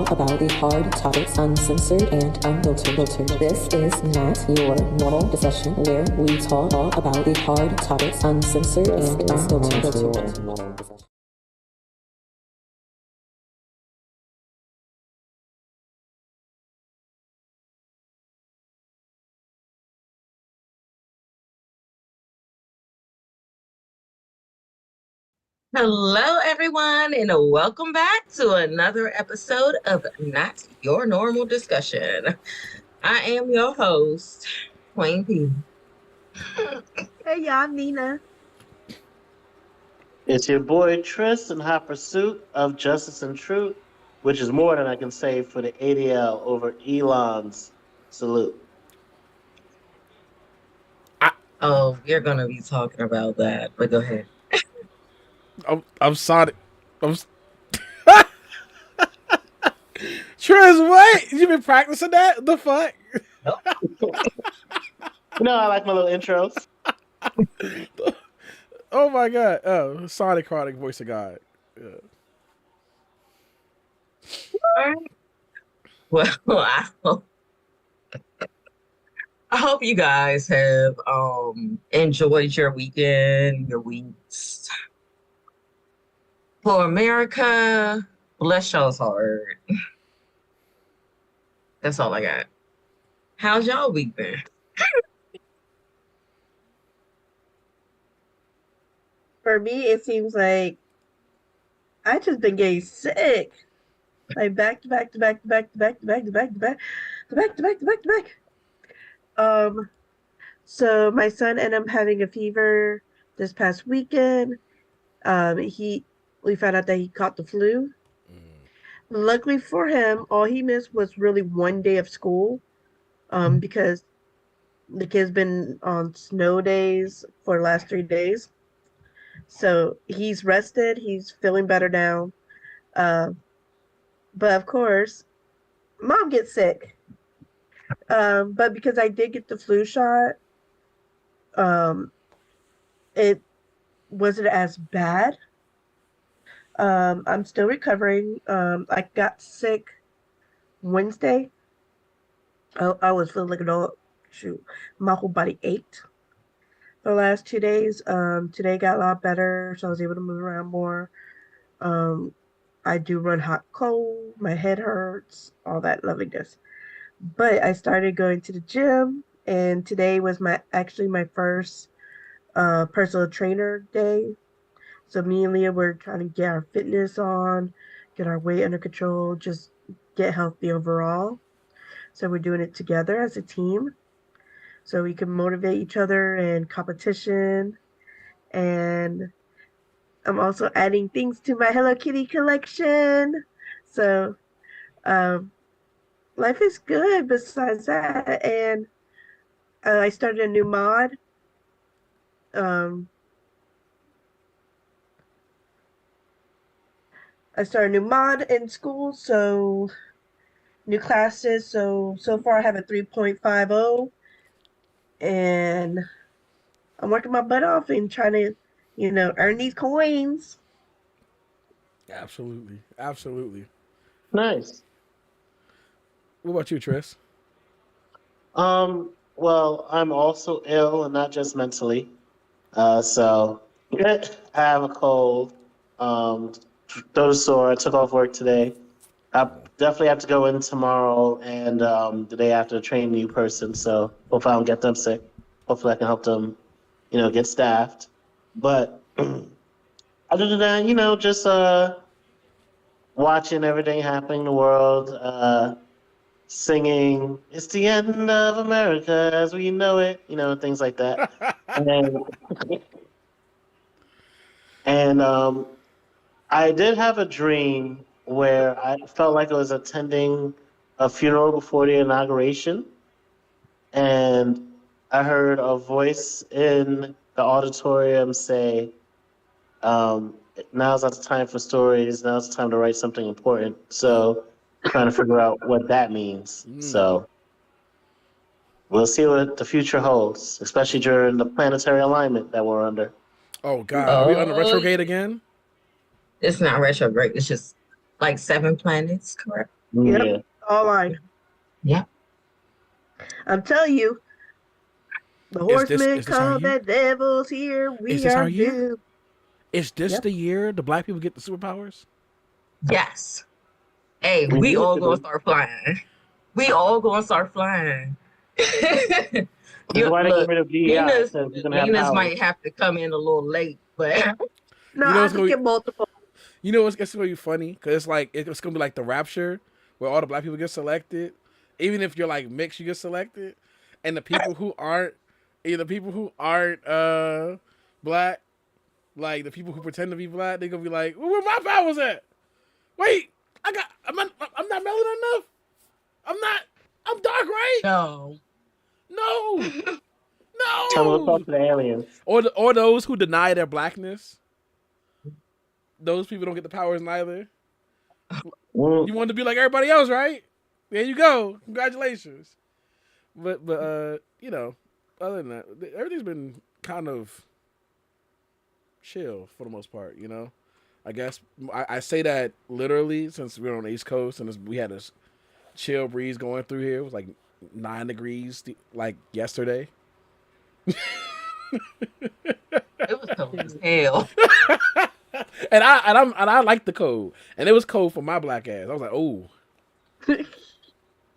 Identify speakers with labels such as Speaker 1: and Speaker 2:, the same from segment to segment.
Speaker 1: talk about the hard topics, uncensored and unfiltered. This is not your normal discussion where we talk about the hard topics, uncensored and unfiltered.
Speaker 2: Hello, everyone, and welcome back to another episode of Not Your Normal Discussion. I am your host, Queen Pedii.
Speaker 3: Hey y'all, I'm Nina.
Speaker 4: It's your boy Tryst in hot pursuit of justice and truth, which is more than I can say for the ADL over Elon's salute.
Speaker 2: Oh, we're going to be talking about that, but go ahead.
Speaker 5: I'm sorry. Tryst, what? You been practicing that? The fuck?
Speaker 4: You know, I like my little intros.
Speaker 5: Oh my god. Oh, Sonic Chronic voice of God. Yeah.
Speaker 2: Well, I hope you guys have enjoyed your weekend, your weeks. For America, bless y'all's heart. That's all I got. How's y'all week been?
Speaker 3: For me, it seems like I just been getting sick. Like back to back to back to back to back to back to back to back to back to back to back to back. So my son ended up having a fever this past weekend. We found out that he caught the flu. Luckily for him, all he missed was really one day of school. Because the kid's been on snow days for the last 3 days. So he's rested. He's feeling better now. But of course, mom gets sick. But because I did get the flu shot, it wasn't as bad. I'm still recovering. I got sick Wednesday. I was feeling like an old shoot. My whole body ached for the last 2 days. Today got a lot better, so I was able to move around more. I do run hot cold, my head hurts, all that loveliness. But I started going to the gym, and today was my first personal trainer day. So me and Leah were trying to get our fitness on, get our weight under control, just get healthy overall. So we're doing it together as a team, so we can motivate each other in competition. And I'm also adding things to my Hello Kitty collection. So life is good besides that. And I started a new mod. I started a new mod in school, so new classes. So far I have a 3.50, and I'm working my butt off and trying to, earn these coins.
Speaker 5: Absolutely.
Speaker 4: Nice.
Speaker 5: What about you, Tryst?
Speaker 4: Well, I'm also ill and not just mentally. So I have a cold. Throat is sore. I took off work today. I definitely have to go in tomorrow and the day after to train a new person. So hopefully I don't get them sick. Hopefully I can help them, get staffed. But other than that, just watching everything happening in the world, singing "It's the End of America as We Know It," things like that. and I did have a dream where I felt like I was attending a funeral before the inauguration, and I heard a voice in the auditorium say, "Now's not the time for stories. Now's the time to write something important." So, trying to figure out what that means. So, we'll see what the future holds, especially during the planetary alignment that we're under.
Speaker 5: Oh god, are we on the retrograde again?
Speaker 2: It's not retrograde. It's just like 7 planets, correct?
Speaker 3: Yep.
Speaker 4: Yeah.
Speaker 3: All line.
Speaker 2: Yeah.
Speaker 3: I'm telling you, the horsemen
Speaker 5: is this our
Speaker 3: come,
Speaker 5: year?
Speaker 3: the devil's here.
Speaker 5: Is
Speaker 3: We
Speaker 5: this
Speaker 3: are
Speaker 5: our year?
Speaker 3: doomed.
Speaker 5: Is this
Speaker 3: Yep.
Speaker 5: the year the black people get the superpowers?
Speaker 2: Yes. Hey,
Speaker 4: We
Speaker 2: we
Speaker 4: need
Speaker 2: all
Speaker 4: to
Speaker 2: gonna
Speaker 4: be.
Speaker 2: start flying. We all gonna start flying.
Speaker 4: That's
Speaker 2: You
Speaker 4: why they get
Speaker 2: look,
Speaker 4: rid of DEI,
Speaker 2: Nina's
Speaker 4: because we're gonna have
Speaker 2: Nina's
Speaker 4: powers.
Speaker 2: might have to come in a little late, but
Speaker 3: No,
Speaker 5: You know
Speaker 3: I
Speaker 5: what's
Speaker 3: can
Speaker 5: gonna
Speaker 3: get
Speaker 5: be,
Speaker 3: multiple.
Speaker 5: you know what's gonna be funny? Because it's like it's gonna be like the Rapture, where all the black people get selected. Even if you're like mixed, you get selected, and the people who aren't, black, like the people who pretend to be black, they're gonna be like, "Where my powers at? Wait, I'm not melon enough. I'm dark, right?
Speaker 2: no.
Speaker 5: No,
Speaker 4: Tell them to
Speaker 5: no."
Speaker 4: talk to the aliens.
Speaker 5: Or those who deny their blackness. Those people don't get the powers neither.
Speaker 4: Mm.
Speaker 5: You want to be like everybody else, right? There you go. Congratulations. But you know, other than that, everything's been kind of chill for the most part. You know, I guess I say that literally since we're on the East Coast and we had this chill breeze going through here. It was like 9 degrees like yesterday.
Speaker 2: It was cold as hell.
Speaker 5: And I like the cold, and it was cold for my black ass. I was like, oh,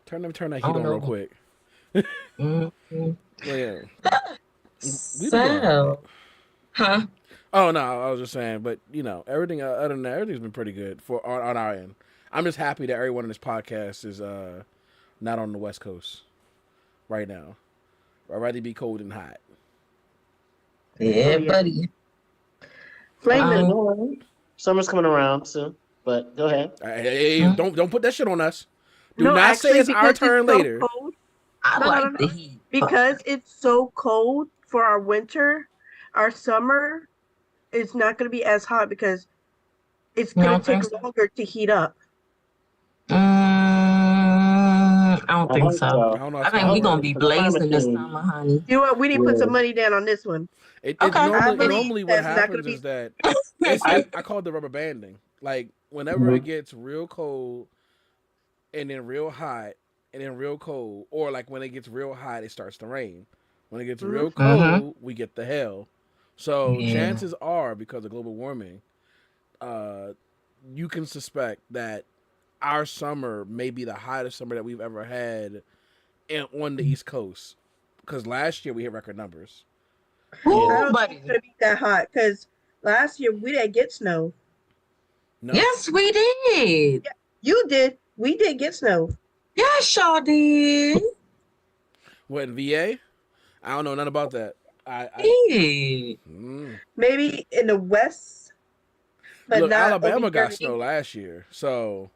Speaker 5: turn that heat on real quick.
Speaker 2: Mm-hmm.
Speaker 5: Well, yeah.
Speaker 2: So, huh?
Speaker 5: Oh no, I was just saying, but you know, everything other than that, everything's been pretty good for on our end. I'm just happy that everyone in this podcast is not on the West Coast right now. I'd rather be cold than hot.
Speaker 2: Yeah, buddy.
Speaker 3: Flaming.
Speaker 4: Summer's coming around soon, but go ahead.
Speaker 5: Hey, don't put that shit on us. Do
Speaker 3: No,
Speaker 5: not
Speaker 3: actually,
Speaker 5: say it's our
Speaker 3: because
Speaker 5: turn
Speaker 3: so
Speaker 5: later.
Speaker 3: cold.
Speaker 2: I
Speaker 3: No,
Speaker 2: like
Speaker 3: no, no.
Speaker 2: the heat.
Speaker 3: Because it's so cold for our winter, our summer is not going to be as hot because it's
Speaker 2: You
Speaker 3: going
Speaker 2: don't
Speaker 3: to take
Speaker 2: think so?
Speaker 3: longer to heat up.
Speaker 2: I don't
Speaker 4: I
Speaker 2: think
Speaker 4: hope
Speaker 2: so.
Speaker 5: I
Speaker 4: so.
Speaker 5: don't know.
Speaker 2: I
Speaker 5: If
Speaker 2: think
Speaker 4: I
Speaker 2: we're
Speaker 4: hope
Speaker 2: gonna
Speaker 4: so,
Speaker 2: be
Speaker 4: because climate
Speaker 2: blazing this
Speaker 4: change.
Speaker 2: summer, honey.
Speaker 3: You know what? We need to put some
Speaker 4: Yeah.
Speaker 3: money down on this one.
Speaker 5: It
Speaker 2: Okay.
Speaker 3: I believe
Speaker 5: normally what
Speaker 3: that's not
Speaker 5: happens
Speaker 3: gonna
Speaker 5: is
Speaker 3: be-
Speaker 5: that I call it the rubber banding. Like whenever it gets real cold and then real hot and then real cold, or like when it gets real hot, it starts to rain. When it gets real cold, we get the hell. So
Speaker 2: Yeah.
Speaker 5: chances are, because of global warming, you can suspect that our summer may be the hottest summer that we've ever had on the East Coast. Because last year we hit record numbers.
Speaker 3: I
Speaker 2: Ooh,
Speaker 3: don't think
Speaker 2: buddy.
Speaker 3: it's going to be that hot because last year we didn't get snow.
Speaker 5: No.
Speaker 2: Yes, we did.
Speaker 3: You did. We did get snow.
Speaker 2: Yes, y'all did.
Speaker 5: What, in VA? I don't know nothing about that.
Speaker 2: Did.
Speaker 3: Maybe in the west, but
Speaker 5: Look,
Speaker 3: not
Speaker 5: Alabama
Speaker 3: over
Speaker 5: got
Speaker 3: here.
Speaker 5: snow last year, so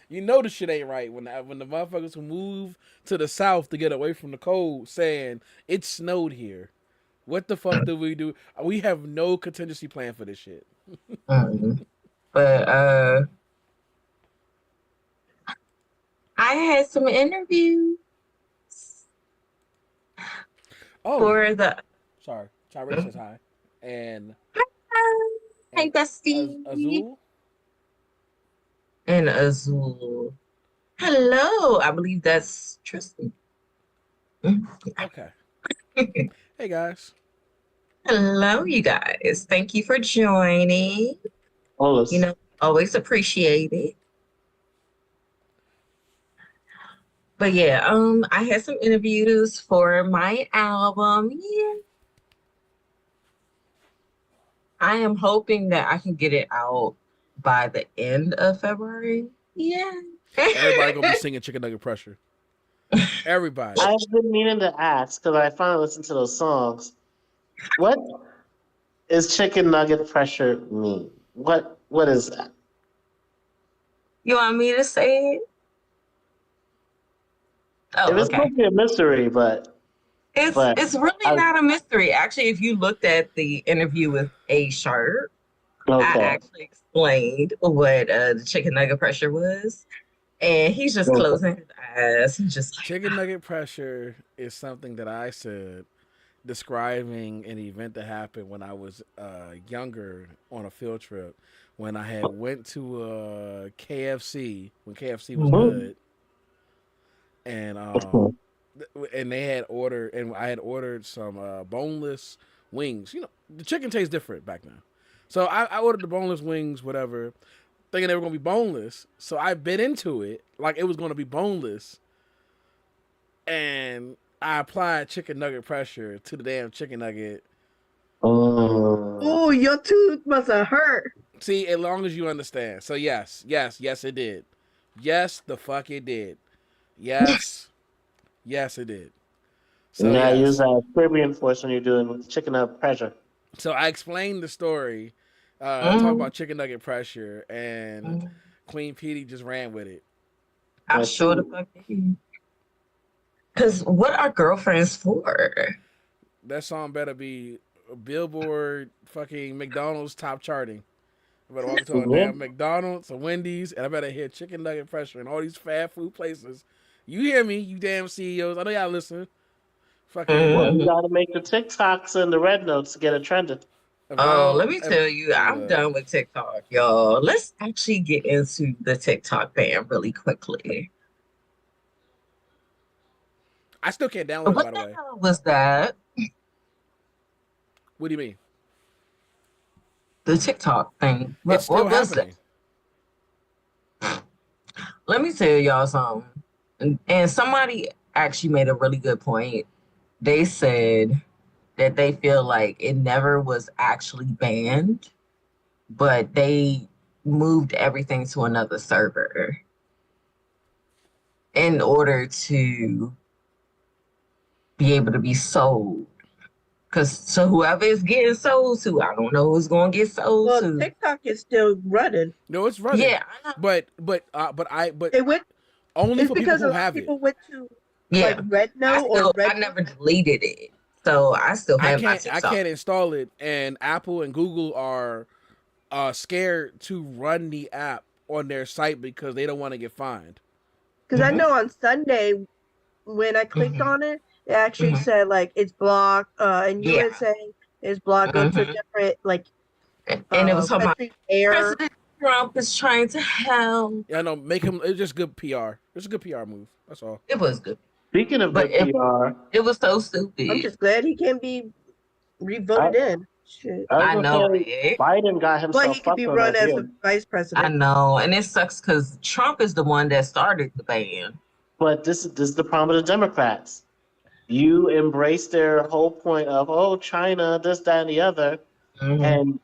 Speaker 5: you know the shit ain't right when the motherfuckers who move to the south to get away from the cold saying it snowed here. What the fuck do we do? We have no contingency plan for this shit.
Speaker 2: But I had some interviews for the.
Speaker 5: Sorry, Tyree says hi, and
Speaker 2: Hey, Bestie.
Speaker 5: Azul.
Speaker 2: And Azul. Hello. I believe that's Tristan.
Speaker 5: Okay. Hey guys.
Speaker 2: Hello, you guys. Thank you for joining.
Speaker 4: Always.
Speaker 2: You know, always appreciate it. But yeah, I had some interviews for my album. Yeah. I am hoping that I can get it out by the end of February. Yeah.
Speaker 5: Everybody gonna be singing Chicken Nugget Pressure. Everybody.
Speaker 4: I've been meaning to ask because I finally listened to those songs. What is chicken nugget pressure mean? What is that?
Speaker 2: You want me to say it? Oh,
Speaker 4: It was
Speaker 2: okay.
Speaker 4: supposed to be a mystery, but
Speaker 2: It's really not a mystery. Actually, if you looked at the interview with A Sharp, I actually explained what the chicken nugget pressure was. And he's just closing his eyes. He's just like,
Speaker 5: Chicken Nugget Pressure is something that I said describing an event that happened when I was younger on a field trip when I had went to KFC when KFC was good, and they had ordered, and I had ordered some boneless wings. You know, the chicken tastes different back then, so I ordered the boneless wings, whatever, thinking they were gonna be boneless. So I bit into it like it was gonna be boneless, and I applied chicken nugget pressure to the damn chicken nugget.
Speaker 3: Oh, your tooth must have hurt.
Speaker 5: See, as long as you understand. So yes, it did. Yes, the fuck it did. Yes, yes, it did. So
Speaker 4: yeah,
Speaker 5: yes.
Speaker 4: use that premium force when you're doing chicken nugget pressure.
Speaker 5: So I explained the story, talk about chicken nugget pressure, and Queen Pedii just ran with it.
Speaker 2: I'm sure the fuck did. Because what are girlfriends for?
Speaker 5: That song better be a Billboard, fucking McDonald's top charting. I better walk to a damn McDonald's, a Wendy's, and I better hear chicken nugget pressure in all these fast food places. You hear me, you damn CEOs. I know y'all listen. Fucking
Speaker 4: well, you gotta make the TikToks and the red notes to get it trending.
Speaker 2: Let me tell you, I'm done with TikTok, y'all. Let's actually get into the TikTok ban really quickly.
Speaker 5: I still can't download it, by the way.
Speaker 2: What the hell was that?
Speaker 5: What do you mean?
Speaker 2: The TikTok thing.
Speaker 5: It's still
Speaker 2: what was
Speaker 5: happening.
Speaker 2: That? Let me tell y'all something. And somebody actually made a really good point. They said that they feel like it never was actually banned, but they moved everything to another server in order to be able to be sold. So whoever is getting sold to, I don't know who's going to get sold to.
Speaker 3: Well, TikTok is still running.
Speaker 5: No, it's running.
Speaker 2: Yeah, I know.
Speaker 5: But
Speaker 3: It went.
Speaker 5: only
Speaker 3: It's
Speaker 5: for people
Speaker 3: because
Speaker 5: who
Speaker 3: a lot
Speaker 5: have
Speaker 3: of people
Speaker 5: it.
Speaker 3: went to
Speaker 2: Yeah,
Speaker 3: Red Note or Red.
Speaker 2: I never deleted it, so I still have my
Speaker 5: I
Speaker 2: TikTok.
Speaker 5: can't install it, and Apple and Google are scared to run the app on their site because they don't want to get fined.
Speaker 3: Because I know on Sunday when I clicked on it, it actually said like it's blocked, and USA is blocked. Go to a different
Speaker 2: and it was talking about
Speaker 3: error.
Speaker 2: President Trump is trying to help.
Speaker 5: Yeah, I know. Make him. It's just good PR. It's a good PR move. That's all.
Speaker 2: It was good.
Speaker 4: Speaking of good PR,
Speaker 2: it was so stupid.
Speaker 3: I'm just glad he can be re-voted in. Shit.
Speaker 2: I know.
Speaker 4: Biden got himself.
Speaker 3: But he could be run as a vice president.
Speaker 2: I know, and it sucks because Trump is the one that started the ban.
Speaker 4: But this is the problem of the Democrats. You embrace their whole point of China, this, that, and the other, and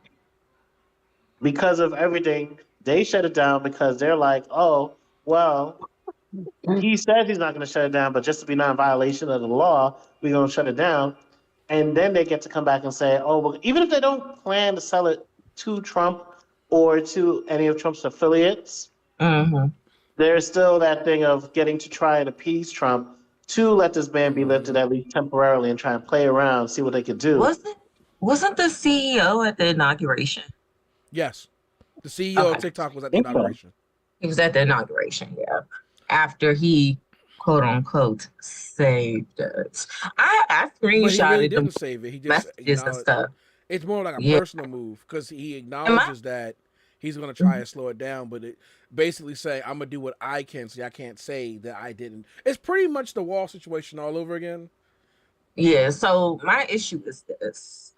Speaker 4: because of everything, they shut it down because they're like, oh, well, he says he's not going to shut it down, but just to be not in violation of the law, we're going to shut it down. And then they get to come back and say, oh, well, even if they don't plan to sell it to Trump or to any of Trump's affiliates, there's still that thing of getting to try and appease Trump to let this ban be lifted at least temporarily and try and play around, see what they could do.
Speaker 2: Wasn't the CEO at the inauguration?
Speaker 5: Yes. The CEO of TikTok was at the inauguration.
Speaker 2: He was at the inauguration, yeah. After he, quote unquote, saved us. I screenshotted
Speaker 5: But he really didn't save it. He just
Speaker 2: messages and stuff.
Speaker 5: It's more like a personal move because he acknowledges that he's going to try and slow it down, but it basically say, I'm going to do what I can, so I can't say that I didn't. It's pretty much the wall situation all over again.
Speaker 2: Yeah, so my issue is this.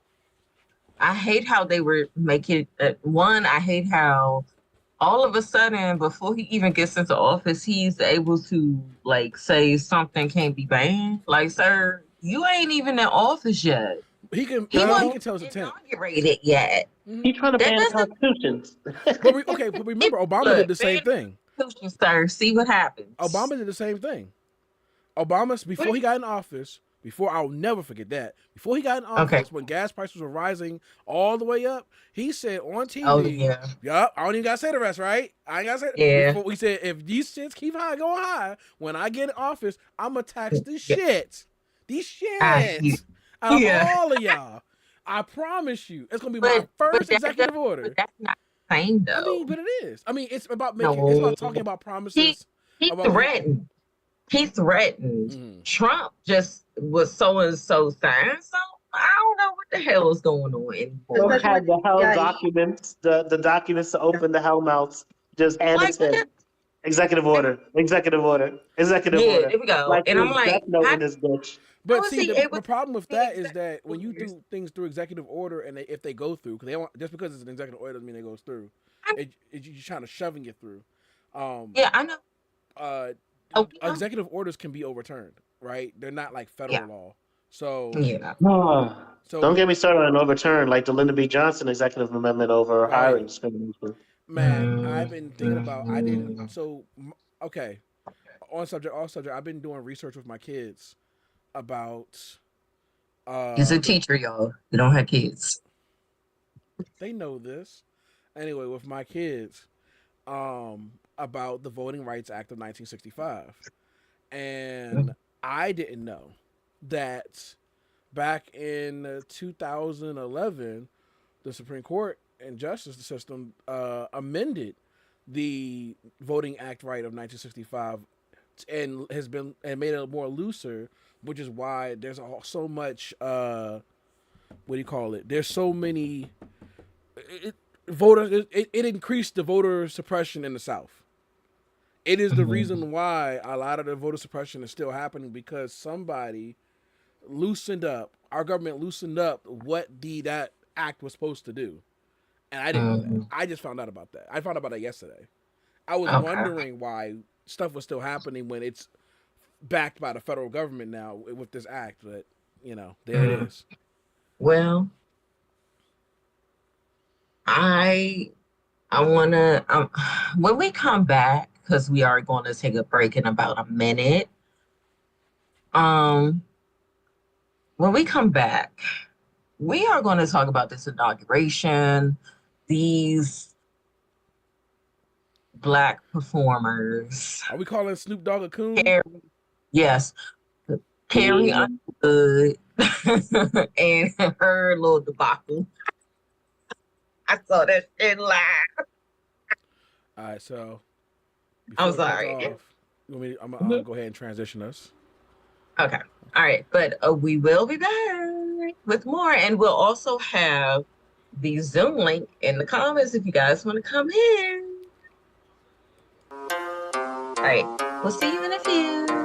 Speaker 2: I hate how they were making it. One, I hate how all of a sudden, before he even gets into office, he's able to say something can't be banned. Like, sir, you ain't even in office yet.
Speaker 5: He can tell his intent.
Speaker 2: Inaugurated yet.
Speaker 4: He's trying to ban the constitutions.
Speaker 5: But remember, Obama did the same thing.
Speaker 2: Sir, see what happens.
Speaker 5: Obama did the same thing. Before he got in office, I'll never forget that. Before he got in office, when gas prices were rising all the way up, he said on TV, yup, I don't even gotta say the rest, right? I ain't gotta say that. He said, if these shits keep going high, when I get in office, I'm gonna tax the shit. These shits. Out of all of y'all. I promise you. It's gonna be my first executive order.
Speaker 2: But that's not saying though.
Speaker 5: I mean, but it is. I mean, it's about it's about talking about promises.
Speaker 2: He threatened. He threatened. Trump just was so and so saying so. the hell is going on anymore?
Speaker 3: Especially
Speaker 4: Had the hell
Speaker 3: yeah,
Speaker 4: documents, the documents to open the hell mouths. Just
Speaker 2: Like,
Speaker 4: Anderson. Executive order. Executive order. Executive
Speaker 2: yeah,
Speaker 4: order.
Speaker 2: there we go.
Speaker 4: Like
Speaker 2: And I'm
Speaker 4: there's
Speaker 2: like,
Speaker 4: death note in this bitch.
Speaker 2: how
Speaker 5: But
Speaker 2: is
Speaker 5: see,
Speaker 2: he
Speaker 5: the
Speaker 2: able to
Speaker 5: problem with
Speaker 2: be
Speaker 5: that is
Speaker 2: executive
Speaker 5: that when you
Speaker 2: orders?
Speaker 5: do things through executive order and if they go through, because they don't, just because it's an executive order doesn't mean it goes through. You're trying to shoving it through. Um,
Speaker 2: Yeah, I know.
Speaker 5: uh,
Speaker 2: Oh, yeah.
Speaker 5: executive orders can be overturned, right? They're not like
Speaker 2: Yeah.
Speaker 5: federal law. So,
Speaker 2: Yeah.
Speaker 4: Don't
Speaker 5: so
Speaker 4: get me started on an overturn like the Lyndon B. Johnson executive amendment over
Speaker 5: right,
Speaker 4: hiring discrimination.
Speaker 5: man. I've been thinking about. I didn't. So, okay. On subject. I've been doing research with my kids about
Speaker 2: He's a
Speaker 5: the.
Speaker 2: teacher, y'all. You don't have kids.
Speaker 5: They know this. Anyway, with my kids, about the Voting Rights Act of 1965, and I didn't know that back in 2011, the Supreme Court and justice system amended the Voting Act right of 1965 and has been and made it more looser, which is why there's so much what do you call it? There's so many voters. It increased the voter suppression in the South. It is the reason why a lot of the voter suppression is still happening because somebody loosened up. Our government loosened up what that act was supposed to do, and I didn't know that. I just found out about that. I found out about that yesterday. I was
Speaker 2: Okay.
Speaker 5: wondering why stuff was still happening when it's backed by the federal government now with this act, but there it is.
Speaker 2: Well, I wanna when we come back, because we are going to take a break in about a minute. Um, when we come back, we are going to talk about this inauguration, these Black performers.
Speaker 5: Are we calling Snoop Dogg a coon?
Speaker 2: Yes, Carrie
Speaker 4: Yeah.
Speaker 2: Underwood and her little debacle. I saw that shit live.
Speaker 5: All right, so
Speaker 2: I'm
Speaker 5: before it cuts
Speaker 2: sorry.
Speaker 5: off, I'm gonna
Speaker 2: Mhm.
Speaker 5: go ahead and transition us.
Speaker 2: Okay. All right. But we will be back with more. And we'll also have the Zoom link in the comments if you guys want to come in. All right. We'll see you in a few.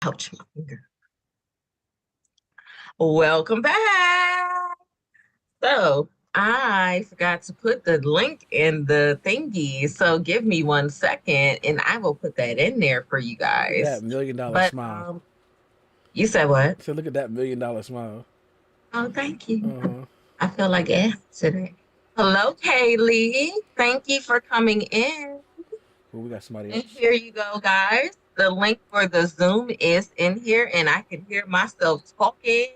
Speaker 2: Ouch, my finger. Welcome back. So I forgot to put the link in the thingy. So give me 1 second and I will put that in there for you guys.
Speaker 5: That $1 million
Speaker 2: But
Speaker 5: smile.
Speaker 2: you said what?
Speaker 5: So look at that $1 million smile.
Speaker 2: Oh, thank you. I feel like F today. Hello, Kaylee. Thank you for coming in.
Speaker 5: Well, we got somebody
Speaker 2: And
Speaker 5: else.
Speaker 2: here you go, guys. The link for the Zoom is in here, and I can hear myself talking.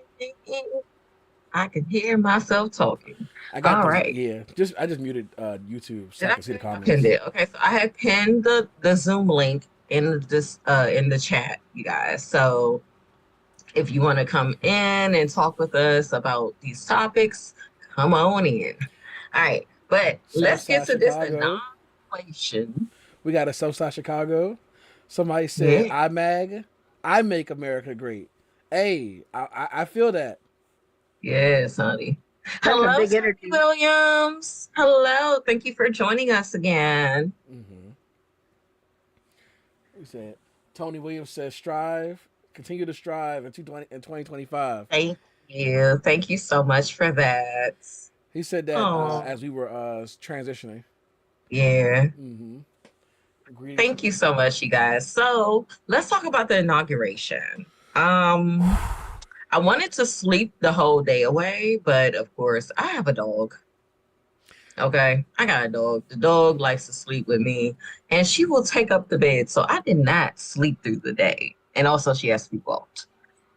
Speaker 2: I can hear myself talking.
Speaker 5: I got
Speaker 2: All
Speaker 5: the,
Speaker 2: right.
Speaker 5: yeah. I just muted YouTube so I can see the comments.
Speaker 2: Pinned it. Okay, so I had pinned the Zoom link in the chat, you guys. So if you want to come in and talk with us about these topics, come on in. All right, but let's get to this annihilation.
Speaker 5: We got a Southside Chicago. Somebody said, I make America great. Hey, I feel that.
Speaker 2: Yes, honey.
Speaker 3: That's
Speaker 2: Hello,
Speaker 3: a big energy.
Speaker 2: Williams. Hello. Thank you for joining us again.
Speaker 5: We said, Tony Williams says, continue to strive in 2025.
Speaker 2: Thank you. Thank you so much for that.
Speaker 5: He said that as we were transitioning.
Speaker 2: Yeah. Thank you so much, you guys. So let's talk about the inauguration. I wanted to sleep the whole day away, but of course, I have a dog. Okay, I got a dog. The dog likes to sleep with me, and she will take up the bed. So I did not sleep through the day. And also, she has to be walked.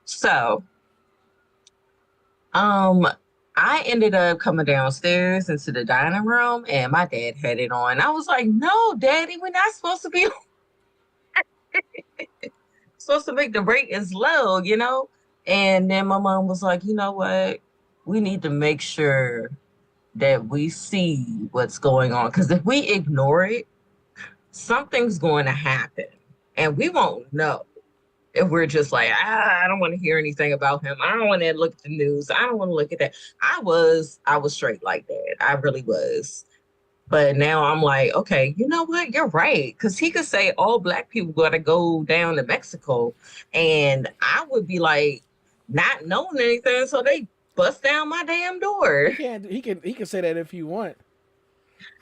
Speaker 2: So, I ended up coming downstairs into the dining room, and my dad had it on. I was like, "No, Daddy, we're not supposed to be supposed to make the ratings low, you know." And then my mom was like, "You know what? We need to make sure that we see what's going on, because if we ignore it, something's going to happen, and we won't know." If we're just like, I don't want to hear anything about him. I don't want to look at the news. I don't want to look at that. I was straight like that. I really was. But now I'm like, okay, you know what? You're right. Because he could say all Black people got to go down to Mexico. And I would be like, not knowing anything. So they bust down my damn door.
Speaker 5: He can say that if he want.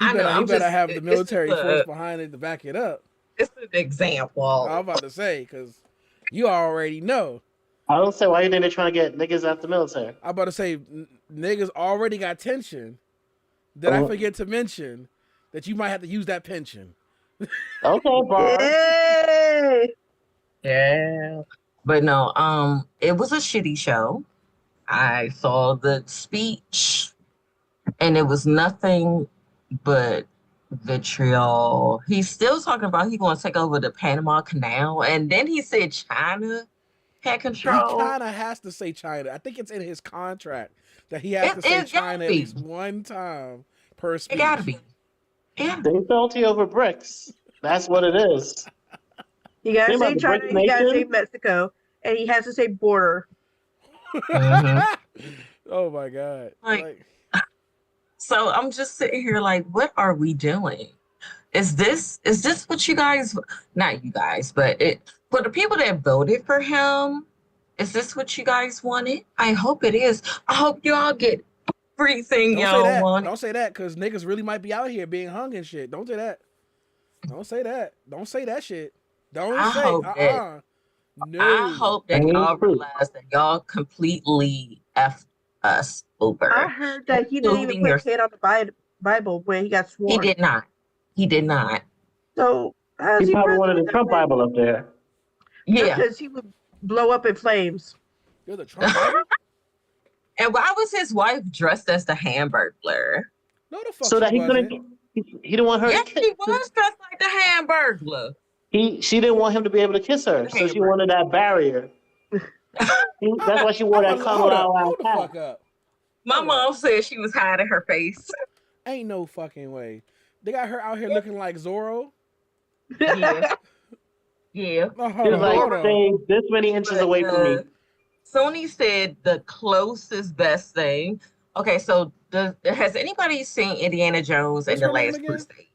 Speaker 2: I know.
Speaker 5: He better have the military force behind it to back it up.
Speaker 2: It's an example.
Speaker 5: I'm about to say, because you already know.
Speaker 4: I don't say why you think they're trying to get niggas out the military.
Speaker 5: I'm about to say niggas already got tension. Did I forget to mention that you might have to use that pension?
Speaker 4: Okay, bar.
Speaker 2: Yeah. But no, it was a shitty show. I saw the speech and it was nothing but vitriol. He's still talking about he's going to take over the Panama Canal, and then he said China had control.
Speaker 5: He kind of has to say China. I think it's in his contract that he has to say China at least one time per speech.
Speaker 2: It gotta be. Yeah.
Speaker 4: They salty over bricks. That's what it is.
Speaker 3: You gotta say China, you gotta say Mexico, and he has to say border.
Speaker 5: Oh my God.
Speaker 2: So I'm just sitting here like, what are we doing? Is this what you guys, not you guys, but for the people that voted for him, is this what you guys wanted? I hope it is. I hope y'all get everything y'all want.
Speaker 5: Don't say that, because niggas really might be out here being hung and shit. Don't say that. Don't say that. Don't say that shit. Don't say no.
Speaker 2: I hope that y'all realize that y'all completely effed us over.
Speaker 3: I heard that he didn't even put his head on the Bible when he got sworn.
Speaker 2: He did not. He did not.
Speaker 3: So
Speaker 4: he probably wanted the Trump Bible up there.
Speaker 2: Yeah,
Speaker 3: because he would blow up in flames.
Speaker 5: You're the Trump Bible?
Speaker 2: And why was his wife dressed as the Hamburglar?
Speaker 5: No, the fuck.
Speaker 4: So that he couldn't. He didn't want her.
Speaker 2: Yes, he was dressed like the Hamburglar.
Speaker 4: She didn't want him to be able to kiss her, so she wanted that barrier. That's why she wore that color out.
Speaker 5: Fuck up.
Speaker 2: My mom said she was hiding her face.
Speaker 5: Ain't no fucking way. They got her out here looking like Zorro.
Speaker 2: Yeah. Yeah.
Speaker 4: He was like staying this many inches away from me.
Speaker 2: Sony said the closest best thing. Okay, so has anybody seen Indiana Jones and the Last Crusade?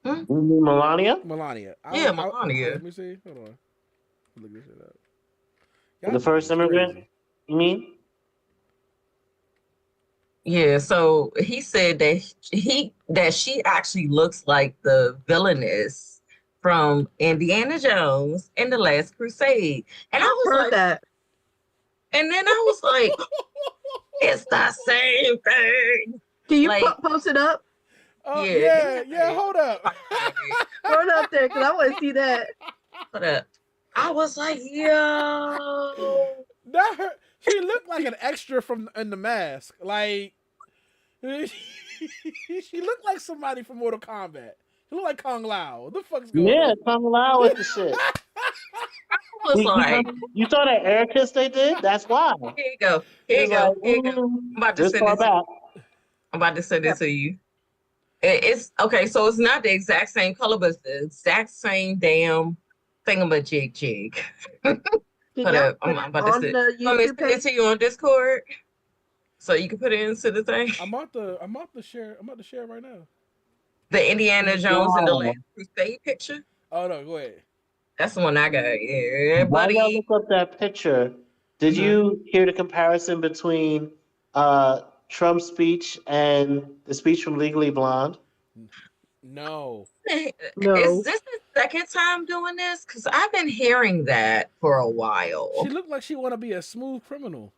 Speaker 4: Melania?
Speaker 5: Melania.
Speaker 2: Melania.
Speaker 5: Let me see. Hold on. Look this shit up.
Speaker 4: The first immigrant, you mean?
Speaker 2: Yeah, so he said that she actually looks like the villainess from Indiana Jones and the Last Crusade. And I was
Speaker 3: Heard
Speaker 2: like,
Speaker 3: that.
Speaker 2: and then I was like, it's the same thing.
Speaker 3: Can you
Speaker 2: Like,
Speaker 3: post it up?
Speaker 5: Oh,
Speaker 2: Yeah,
Speaker 5: yeah, hold up.
Speaker 3: Throw it up there because I want to see that.
Speaker 2: Hold up. I was like, yo.
Speaker 5: That hurt. She looked like an extra from in the Mask. Like she looked like somebody from Mortal Kombat. She looked like Kung Lao. What the fuck's going on?
Speaker 4: Yeah, Kung Lao with the shit.
Speaker 2: I was like,
Speaker 4: you saw that air kiss they did? That's why.
Speaker 2: here you go. Here you go. Here you go. I'm about to
Speaker 4: This
Speaker 2: send
Speaker 4: far
Speaker 2: it to
Speaker 4: back.
Speaker 2: you. I'm about to send it to you. It's okay, so it's not the exact same color, but it's the exact same damn thingamajig. Hold up. I'm about to send it to you on Discord. So you can put it into the thing.
Speaker 5: I'm about to share right now.
Speaker 2: The Indiana Jones and the Last Crusade picture.
Speaker 5: Oh no, go ahead.
Speaker 2: That's the one I got. Yeah,
Speaker 4: While
Speaker 2: buddy.
Speaker 4: y'all look up that picture, did you hear the comparison between Trump's speech and the speech from Legally Blonde?
Speaker 5: No.
Speaker 2: Is this the second time doing this? Because I've been hearing that for a while.
Speaker 5: She looked like she want to be a smooth criminal.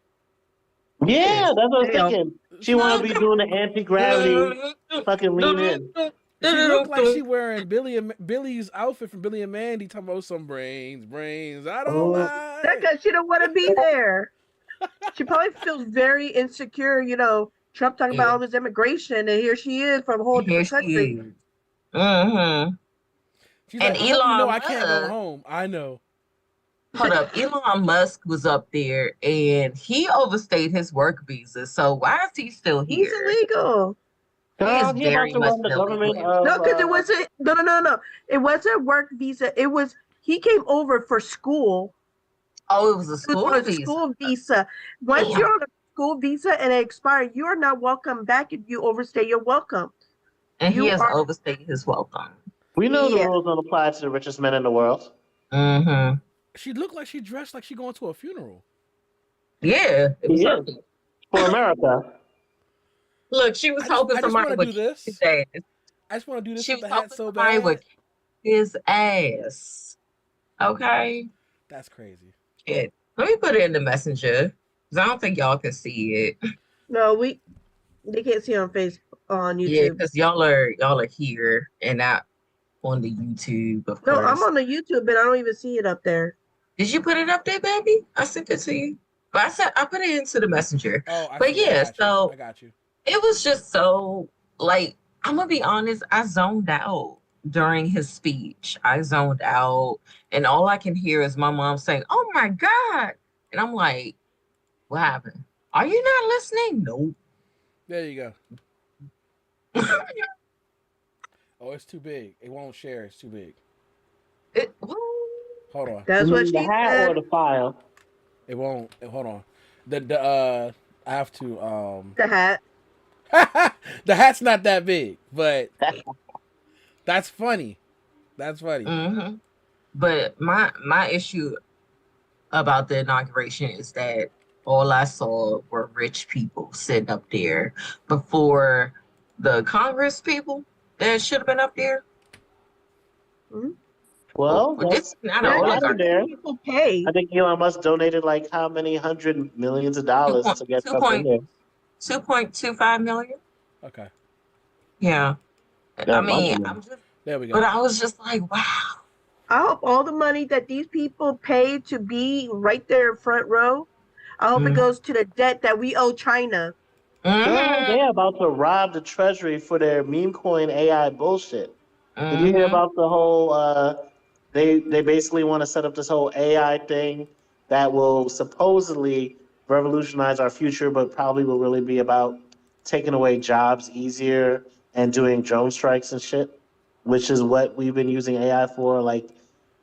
Speaker 4: Yeah, that's what I was thinking. She want to be doing the anti-gravity fucking lean in.
Speaker 5: She looked like she wearing Billy's outfit from Billy and Mandy, talking about some brains. I don't like.
Speaker 3: That's because she don't want to be there. She probably feels very insecure. You know, Trump talking about all this immigration, and here she is from a whole different country.
Speaker 2: Mm-hmm.
Speaker 5: She's
Speaker 2: and
Speaker 5: like,
Speaker 2: Elon
Speaker 5: I can't go home. I know.
Speaker 2: Hold up. Elon Musk was up there and he overstayed his work visa. So why is he still here?
Speaker 3: He's illegal.
Speaker 2: He is very much illegal.
Speaker 3: No, because it wasn't. No. It wasn't work visa. It was he came over for school.
Speaker 2: Oh, it was a school visa.
Speaker 3: School visa. Once you're on a school visa and it expired, you are not welcome back if you overstay your welcome.
Speaker 2: And he has overstayed his welcome.
Speaker 4: We know the rules don't apply to the richest men in the world.
Speaker 2: Mm-hmm.
Speaker 5: She looked like she dressed like she going to a funeral.
Speaker 2: Yeah, it was
Speaker 4: for America.
Speaker 2: Look, she was hoping somebody would
Speaker 5: do this.
Speaker 2: His ass.
Speaker 5: I just want to do this
Speaker 2: She
Speaker 5: with
Speaker 2: was
Speaker 5: the hat
Speaker 2: hoping
Speaker 5: so
Speaker 2: somebody
Speaker 5: bad.
Speaker 2: would his ass. Okay.
Speaker 5: That's crazy.
Speaker 2: Yeah. Let me put it in the messenger because I don't think y'all can see it.
Speaker 3: No, they can't see it on Facebook on YouTube.
Speaker 2: Yeah, because y'all are here and not on the YouTube, of course.
Speaker 3: No, I'm on the YouTube, but I don't even see it up there.
Speaker 2: Did you put it up there, baby? I sent it to you. But I put it into the messenger.
Speaker 5: Oh,
Speaker 2: but yeah, so
Speaker 5: I got you.
Speaker 2: It was just so like I'm gonna be honest, I zoned out during his speech. I zoned out, and all I can hear is my mom saying, "Oh my God," and I'm like, "What happened? Are you not listening?" Nope.
Speaker 5: There you go. Oh, it's too big. It won't share. It's too big. Hold on.
Speaker 3: That's what she
Speaker 4: the hat
Speaker 3: said.
Speaker 4: or the file.
Speaker 5: It won't. Hold on. I have to.
Speaker 3: The hat.
Speaker 5: The hat's not that big, but that's funny. That's funny.
Speaker 2: Mm-hmm. But my issue about the inauguration is that all I saw were rich people sitting up there before the Congress people that should have been up there.
Speaker 3: Mm-hmm.
Speaker 4: Well,
Speaker 2: this is not an oligarchy.
Speaker 4: there.
Speaker 3: People pay.
Speaker 4: I think Elon Musk donated like how many hundred millions of dollars to get Trump in there?
Speaker 2: 2.25 million.
Speaker 5: Okay.
Speaker 2: Yeah. I mean,
Speaker 5: there we go.
Speaker 2: But I was just like, wow.
Speaker 3: I hope all the money that these people pay to be right there in front row, I hope it goes to the debt that we owe China.
Speaker 4: They're about to rob the treasury for their meme coin AI bullshit. Did you hear about the whole they basically want to set up this whole AI thing that will supposedly revolutionize our future, but probably will really be about taking away jobs easier and doing drone strikes and shit, which is what we've been using AI for, like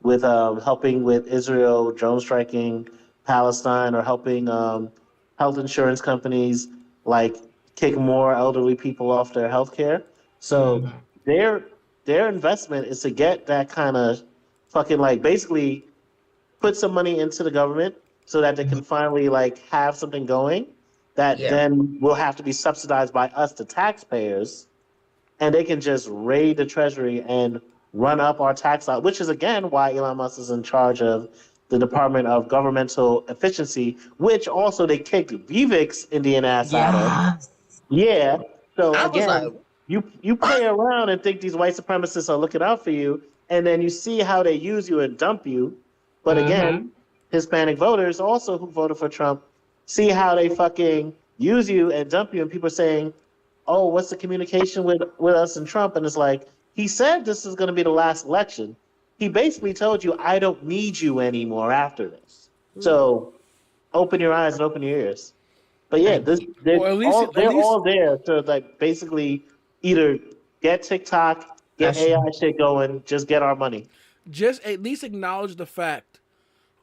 Speaker 4: with helping with Israel drone striking Palestine, or helping health insurance companies like kick more elderly people off their health care. So their investment is to get that kind of fucking, like, basically put some money into the government so that they can finally like have something going that then will have to be subsidized by us, the taxpayers, and they can just raid the treasury and run up our tax out, which is again why Elon Musk is in charge of the Department of Governmental Efficiency, which also they kicked Vivek's Indian ass out of.
Speaker 2: Yes.
Speaker 4: Yeah. So
Speaker 2: I was like,
Speaker 4: again, you play around and think these white supremacists are looking out for you, and then you see how they use you and dump you. But again, Hispanic voters also who voted for Trump see how they fucking use you and dump you, and people are saying, "Oh, what's the communication with us and Trump?" And it's like he said this is going to be the last election. He basically told you, "I don't need you anymore after this." So open your eyes and open your ears. But yeah, they're all there to like basically either get TikTok, get AI shit going, just get our money.
Speaker 5: Just at least acknowledge the fact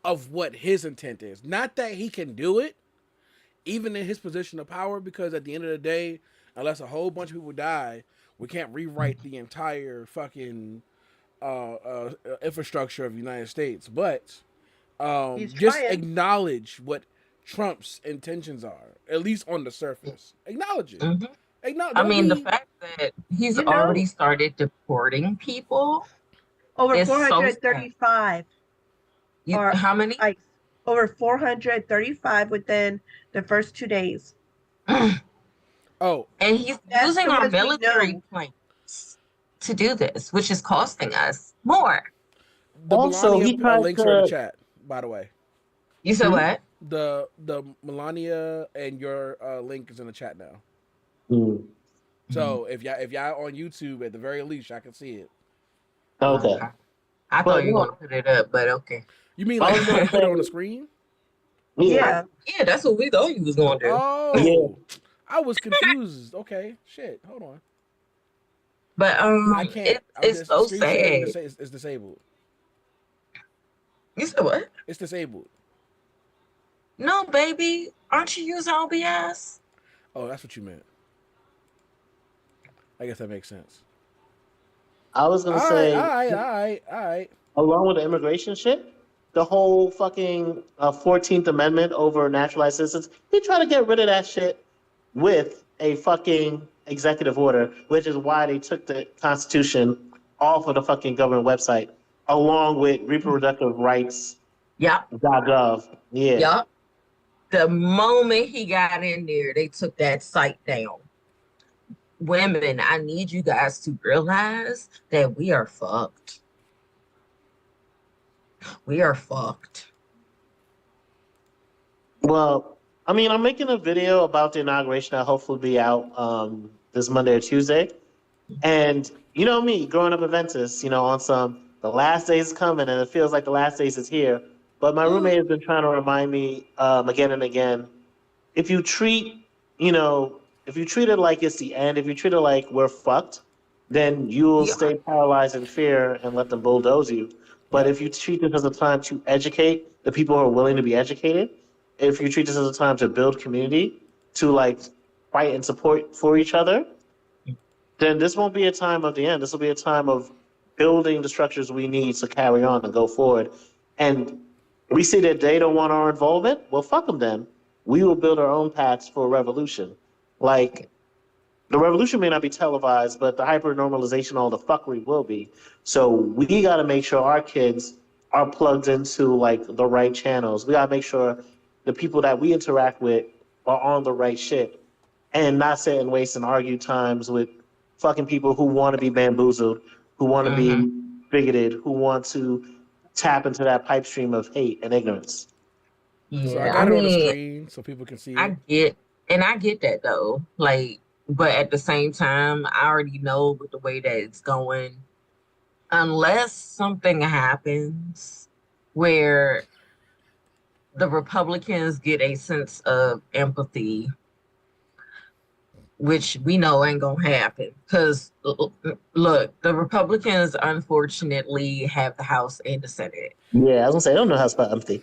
Speaker 5: of what his intent is. Not that he can do it, even in his position of power, because at the end of the day, unless a whole bunch of people die, we can't rewrite the entire fucking infrastructure of the United States. But just acknowledge what Trump's intentions are, at least on the surface. Acknowledge it.
Speaker 2: The fact that he's already started deporting people.
Speaker 3: Over 435.
Speaker 2: How many?
Speaker 3: Like, over 435 within the first 2 days.
Speaker 2: And he's using our military planes to do this, which is costing us more.
Speaker 5: The Melania links are in the chat, by the way.
Speaker 2: You said what?
Speaker 5: The Melania and your link is in the chat now. So if y'all on YouTube, at the very least, I can see it.
Speaker 4: Okay.
Speaker 2: I thought you were gonna put it up, but okay.
Speaker 5: You mean like put it on the screen?
Speaker 2: Yeah, that's what we thought you was gonna do.
Speaker 5: Oh, I was confused. Okay, shit. Hold on.
Speaker 2: But
Speaker 5: I can't.
Speaker 2: It's so sad.
Speaker 5: It's disabled.
Speaker 2: You said what?
Speaker 5: It's disabled.
Speaker 2: No, baby. Aren't you using OBS?
Speaker 5: Oh, that's what you meant. I guess that makes sense.
Speaker 4: I was gonna say,
Speaker 5: all right.
Speaker 4: Along with the immigration shit, the whole fucking 14th Amendment over naturalized citizens, they try to get rid of that shit with a fucking executive order, which is why they took the Constitution off of the fucking government website, along with reproductive rights. .gov. Yeah.
Speaker 2: Yep. The moment he got in there, they took that site down. Women, I need you guys to realize that we are fucked. We are fucked.
Speaker 4: Well, I mean, I'm making a video about the inauguration that hopefully will be out this Monday or Tuesday. And you know me, growing up in Ventus, on some, the last days is coming and it feels like the last days is here. But my roommate has been trying to remind me again and again, if you treat it like it's the end, if you treat it like we're fucked, then you'll stay paralyzed in fear and let them bulldoze you. But if you treat this as a time to educate the people who are willing to be educated, if you treat this as a time to build community, to like fight and support for each other, then this won't be a time of the end. This will be a time of building the structures we need to carry on and go forward. And we see that they don't want our involvement. Well, fuck them then. We will build our own paths for a revolution. Like, the revolution may not be televised, but the hyper-normalization, all the fuckery will be. So we got to make sure our kids are plugged into, like, the right channels. We got to make sure the people that we interact with are on the right shit and not sit and waste and argue times with fucking people who want to be bamboozled, who want to be bigoted, who want to tap into that pipe stream of hate and ignorance.
Speaker 2: Yeah,
Speaker 5: so I got it on the screen so people can see it.
Speaker 2: I get that though. Like, but at the same time, I already know with the way that it's going, unless something happens where the Republicans get a sense of empathy, which we know ain't gonna happen. Because look, the Republicans unfortunately have the House and the Senate.
Speaker 4: Yeah, I was gonna say, I don't know how to spell empathy.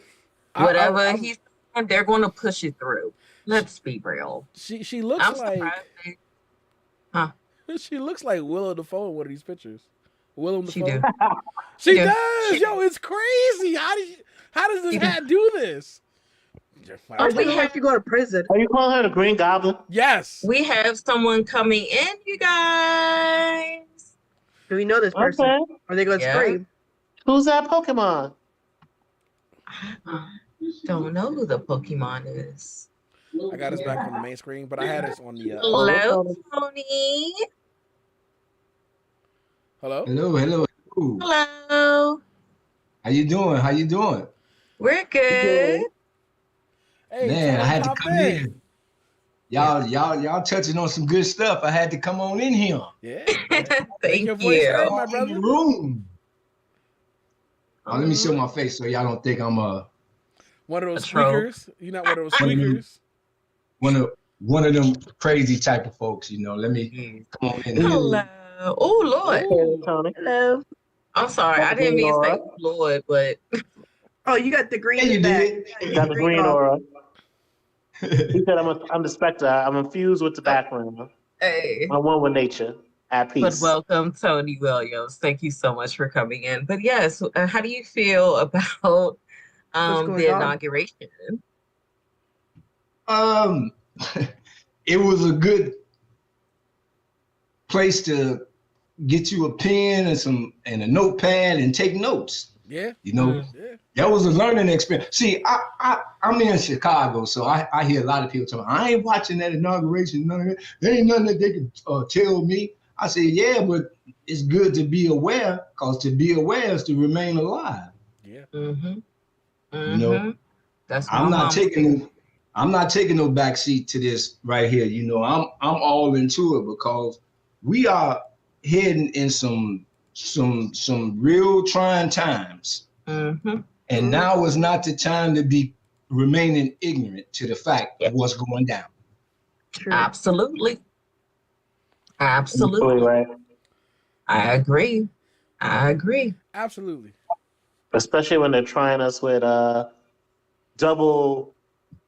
Speaker 2: Whatever he's saying, they're gonna push it through. Let's be real.
Speaker 5: She looks she looks like Willow Dafoe in one of these pictures. Willem Dafoe. She does. Yo, it's crazy. How did How does this hat do this?
Speaker 3: Or we have to go to prison.
Speaker 4: Are you calling her the Green Goblin?
Speaker 5: Yes.
Speaker 2: We have someone coming in, you guys.
Speaker 3: Do we know this person?
Speaker 4: Okay.
Speaker 3: Are they going to scream?
Speaker 4: Who's that Pokemon?
Speaker 2: I don't know who the Pokemon is.
Speaker 5: I got us back on the main screen, but I had us on the.
Speaker 2: Hello, Tony.
Speaker 5: Hello.
Speaker 6: Hello.
Speaker 2: Hello.
Speaker 6: How you doing?
Speaker 2: We're good.
Speaker 5: Hey,
Speaker 6: Man, I had to
Speaker 5: pop
Speaker 6: come in. Y'all touching on some good stuff. I had to come on in here.
Speaker 5: Yeah.
Speaker 2: Thank
Speaker 5: your voice
Speaker 2: you.
Speaker 5: heard, my
Speaker 6: In
Speaker 5: brother.
Speaker 6: the room. Oh, let me show my face so y'all don't think I'm
Speaker 5: One of those
Speaker 2: A troll.
Speaker 5: squeakers. You're not one of those squeakers.
Speaker 6: one of them crazy type of folks. You know. Let me come on in here.
Speaker 2: Hello. Oh, Lord.
Speaker 5: Ooh.
Speaker 4: Tony.
Speaker 3: Hello.
Speaker 2: I'm sorry. I didn't mean to say Lord, but
Speaker 3: Oh, you got the green
Speaker 6: Yeah, you
Speaker 3: back.
Speaker 6: did.
Speaker 3: You
Speaker 4: Got the green
Speaker 3: off.
Speaker 4: aura. He said, I'm the specter. I'm infused with the background.
Speaker 2: hey.
Speaker 4: I'm one with nature. At
Speaker 2: But
Speaker 4: peace.
Speaker 2: welcome, Tony Williams. Thank you so much for coming in. But yes, how do you feel about
Speaker 3: going
Speaker 2: the
Speaker 3: on?
Speaker 2: inauguration?
Speaker 6: It was a good place to get you a pen and a notepad and take notes.
Speaker 5: Yeah.
Speaker 6: You know,
Speaker 5: Yeah.
Speaker 6: that was a learning experience. See, I'm in Chicago, so I hear a lot of people talking, I ain't watching that inauguration, none of that. There ain't nothing that they can tell me. I say, yeah, but it's good to be aware, because to be aware is to remain alive.
Speaker 5: Yeah.
Speaker 2: Mm-hmm.
Speaker 6: You know,
Speaker 2: That's
Speaker 6: I'm not taking no backseat to this right here. You know, I'm all into it because we are heading in some real trying times.
Speaker 2: Mm-hmm.
Speaker 6: And now is not the time to be remaining ignorant to the fact of what's going down.
Speaker 3: True.
Speaker 2: Absolutely.
Speaker 4: Absolutely right.
Speaker 2: I agree.
Speaker 5: Absolutely.
Speaker 4: Especially when they're trying us with double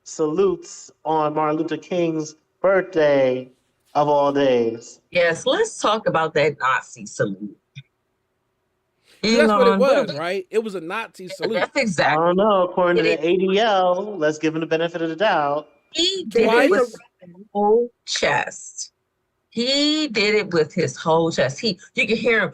Speaker 4: salutes on Martin Luther King's birthday of all days.
Speaker 2: Yes, let's talk about that Nazi salute.
Speaker 5: That's what it
Speaker 2: Elon,
Speaker 5: was, right? It was a Nazi salute.
Speaker 2: That's
Speaker 4: I
Speaker 2: exactly.
Speaker 4: don't know. According to
Speaker 2: It
Speaker 4: the ADL, let's give him the benefit of the doubt.
Speaker 2: He did
Speaker 5: Twice?
Speaker 2: it with his whole chest. He did it with his whole chest. You could hear him,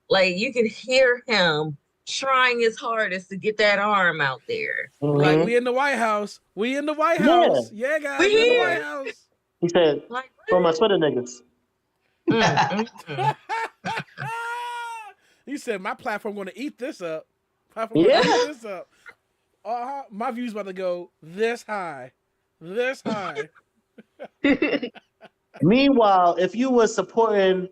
Speaker 2: like you could hear him trying his hardest to get that arm out there.
Speaker 5: Like, we in the White House. We in the White House. Yeah, guys.
Speaker 2: We
Speaker 5: We in the
Speaker 2: here.
Speaker 5: White House.
Speaker 4: He said,
Speaker 2: Like,
Speaker 4: for my Twitter niggas.
Speaker 5: He said, my platform going to eat this up. My view's about to go this high.
Speaker 4: Meanwhile, if you were saying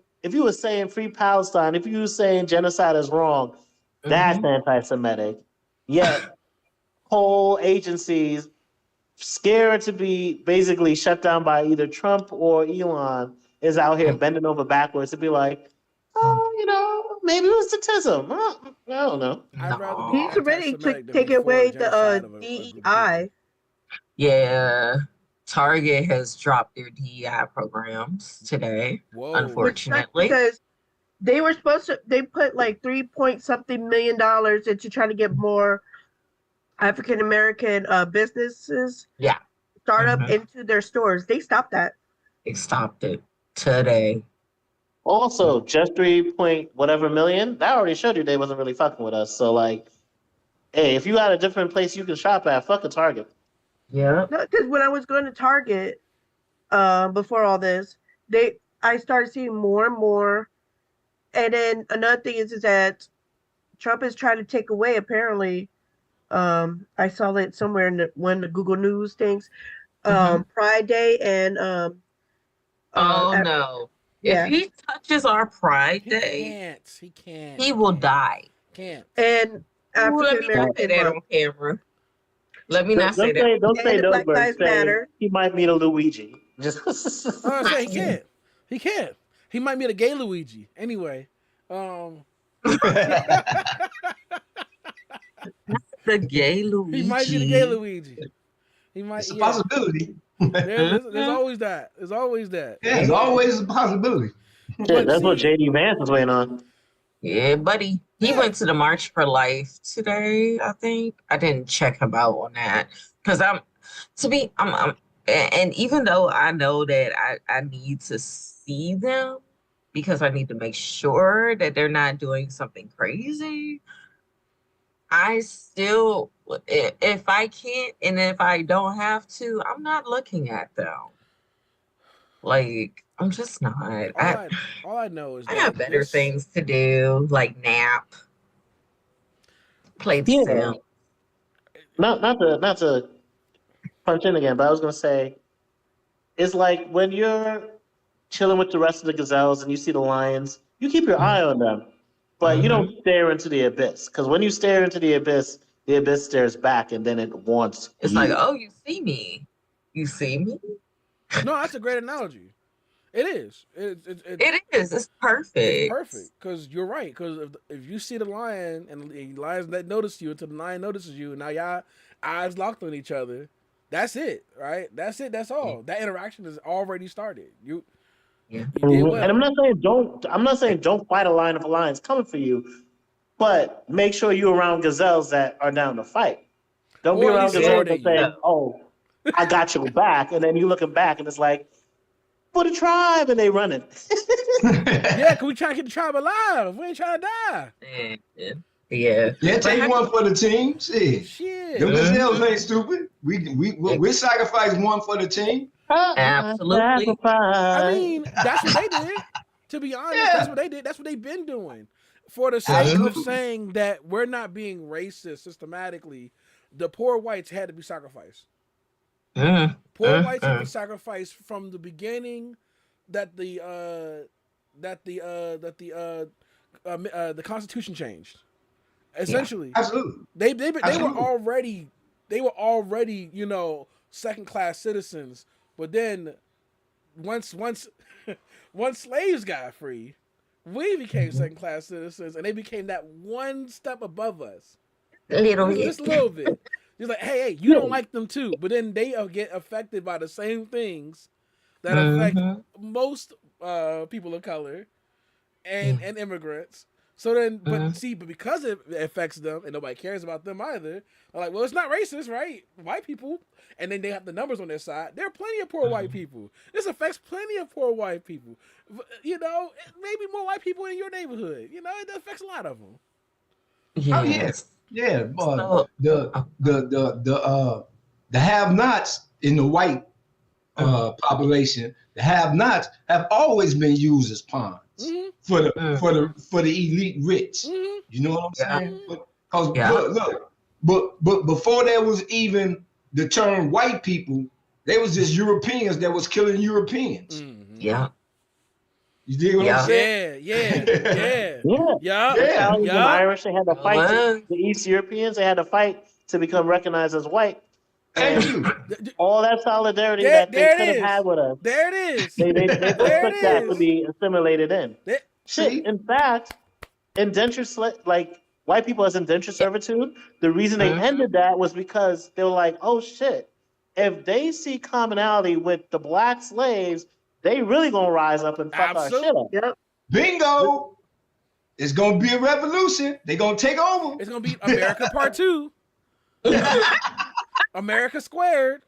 Speaker 4: free Palestine, if you were saying genocide is wrong, that's anti-Semitic. Yet, whole agencies scared to be basically shut down by either Trump or Elon is out here bending over backwards to be like, maybe it was statism. I don't know.
Speaker 5: I'd rather be
Speaker 3: He's ready to
Speaker 5: anti-Semitic than
Speaker 3: take
Speaker 5: be for
Speaker 3: away
Speaker 5: genocide
Speaker 3: the
Speaker 5: of a group of people.
Speaker 3: DEI.
Speaker 2: Yeah, Target has dropped their DEI programs today,
Speaker 5: Whoa.
Speaker 2: unfortunately.
Speaker 3: Because they were supposed to, they put like $3-something million into trying to get more African American businesses, startup into their stores. They stopped that.
Speaker 2: They stopped it today.
Speaker 4: Also, just 3 point whatever million, that already showed you they wasn't really fucking with us. So, like, hey, if you got a different place you can shop at, fuck a Target.
Speaker 2: Yeah.
Speaker 3: No, because when I was going to Target before all this, I started seeing more and more. And then another thing is that Trump is trying to take away, apparently, I saw it somewhere in one of the Google News things, Pride Day and
Speaker 2: no.
Speaker 3: Yeah.
Speaker 2: If he touches our Pride
Speaker 5: He
Speaker 2: Day,
Speaker 5: can't.
Speaker 2: he will die.
Speaker 5: Can't.
Speaker 3: And
Speaker 2: Let me not say that on camera. Let me not say that.
Speaker 4: Don't say
Speaker 3: And
Speaker 4: those
Speaker 3: Black
Speaker 4: words.
Speaker 3: Lives
Speaker 4: Say
Speaker 3: Matter.
Speaker 4: he might meet a Luigi. Just
Speaker 5: Oh, I say he can't. He can't. He might be the gay Luigi. Anyway.
Speaker 2: The gay Luigi.
Speaker 5: He might be the gay Luigi. He might.
Speaker 6: It's a possibility.
Speaker 5: There's always that.
Speaker 6: Yeah, there's always a possibility.
Speaker 4: Shit, that's what JD Vance is waiting on.
Speaker 2: Yeah, buddy. He went to the March for Life today, I think. I didn't check him out on that. Because and even though I know that I need to see them because I need to make sure that they're not doing something crazy, I still, if I can't and if I don't have to, I'm not looking at them. Like, I'm just not.
Speaker 5: All I know is
Speaker 2: I
Speaker 5: that
Speaker 2: got better things to do, like nap, play The Sims.
Speaker 4: Not to punch in again, but I was gonna say, it's like when you're chilling with the rest of the gazelles and you see the lions, you keep your eye on them, but you don't stare into the abyss. Because when you stare into the abyss stares back, and then it wants.
Speaker 2: It's like, oh, you see me, you see me.
Speaker 5: No, that's a great analogy. It is.
Speaker 2: It is. It's perfect.
Speaker 5: It's perfect because you're right. Because if you see the lion and the lions that notice you until the lion notices you, and now y'all eyes locked on each other, that's it, right? That's it. That's all. That interaction has already started. You did well.
Speaker 4: And I'm not saying don't fight a lion if a lion's coming for you, but make sure you're around gazelles that are down to fight. Don't be around gazelles that say, "Oh, I got your back," and then you looking back and it's like, for the tribe, and they running.
Speaker 5: Yeah, cause we trying to get the tribe alive. We ain't trying to die.
Speaker 2: Yeah.
Speaker 6: Take one for the team.
Speaker 5: Shit.
Speaker 6: Them gazelles ain't stupid. We sacrifice one for the team.
Speaker 2: Absolutely.
Speaker 5: I mean, that's what they did. To be honest, that's what they did. That's what they've been doing. For the sake of saying that we're not being racist systematically, the poor whites had to be sacrificed. Poor whites have been sacrificed from the beginning that the Constitution changed. Essentially,
Speaker 6: absolutely.
Speaker 5: They were already second class citizens. But then once slaves got free, we became second class citizens, and they became that one step above us. Just a little bit. He's like, hey, you don't like them too, but then they get affected by the same things that affect most people of color and immigrants. So then, but because it affects them and nobody cares about them either, they're like, well, it's not racist, right? White people, and then they have the numbers on their side. There are plenty of poor white people. This affects plenty of poor white people. Maybe more white people in your neighborhood. It affects a lot of them.
Speaker 6: Oh yes. Yeah, but the have-nots in the white population, the have-nots have always been used as pawns for the elite rich. You know what I'm saying? Because but before there was even the term white people, there was just Europeans that was killing Europeans.
Speaker 2: Yeah.
Speaker 6: You dig what I'm saying?
Speaker 4: Yeah. Italians and Irish, they had to fight. The East Europeans, they had to fight to become recognized as white.
Speaker 6: Thank you.
Speaker 4: All that solidarity that they could have had with us.
Speaker 5: There it is.
Speaker 4: They took that to be assimilated in. In fact, white people as indentured servitude, the reason they ended that was because they were like, oh shit, if they see commonality with the black slaves, they really gonna rise up and fuck our shit up.
Speaker 3: Yep.
Speaker 6: Bingo! It's gonna be a revolution. They gonna take over.
Speaker 5: It's gonna be America Part 2. America Squared.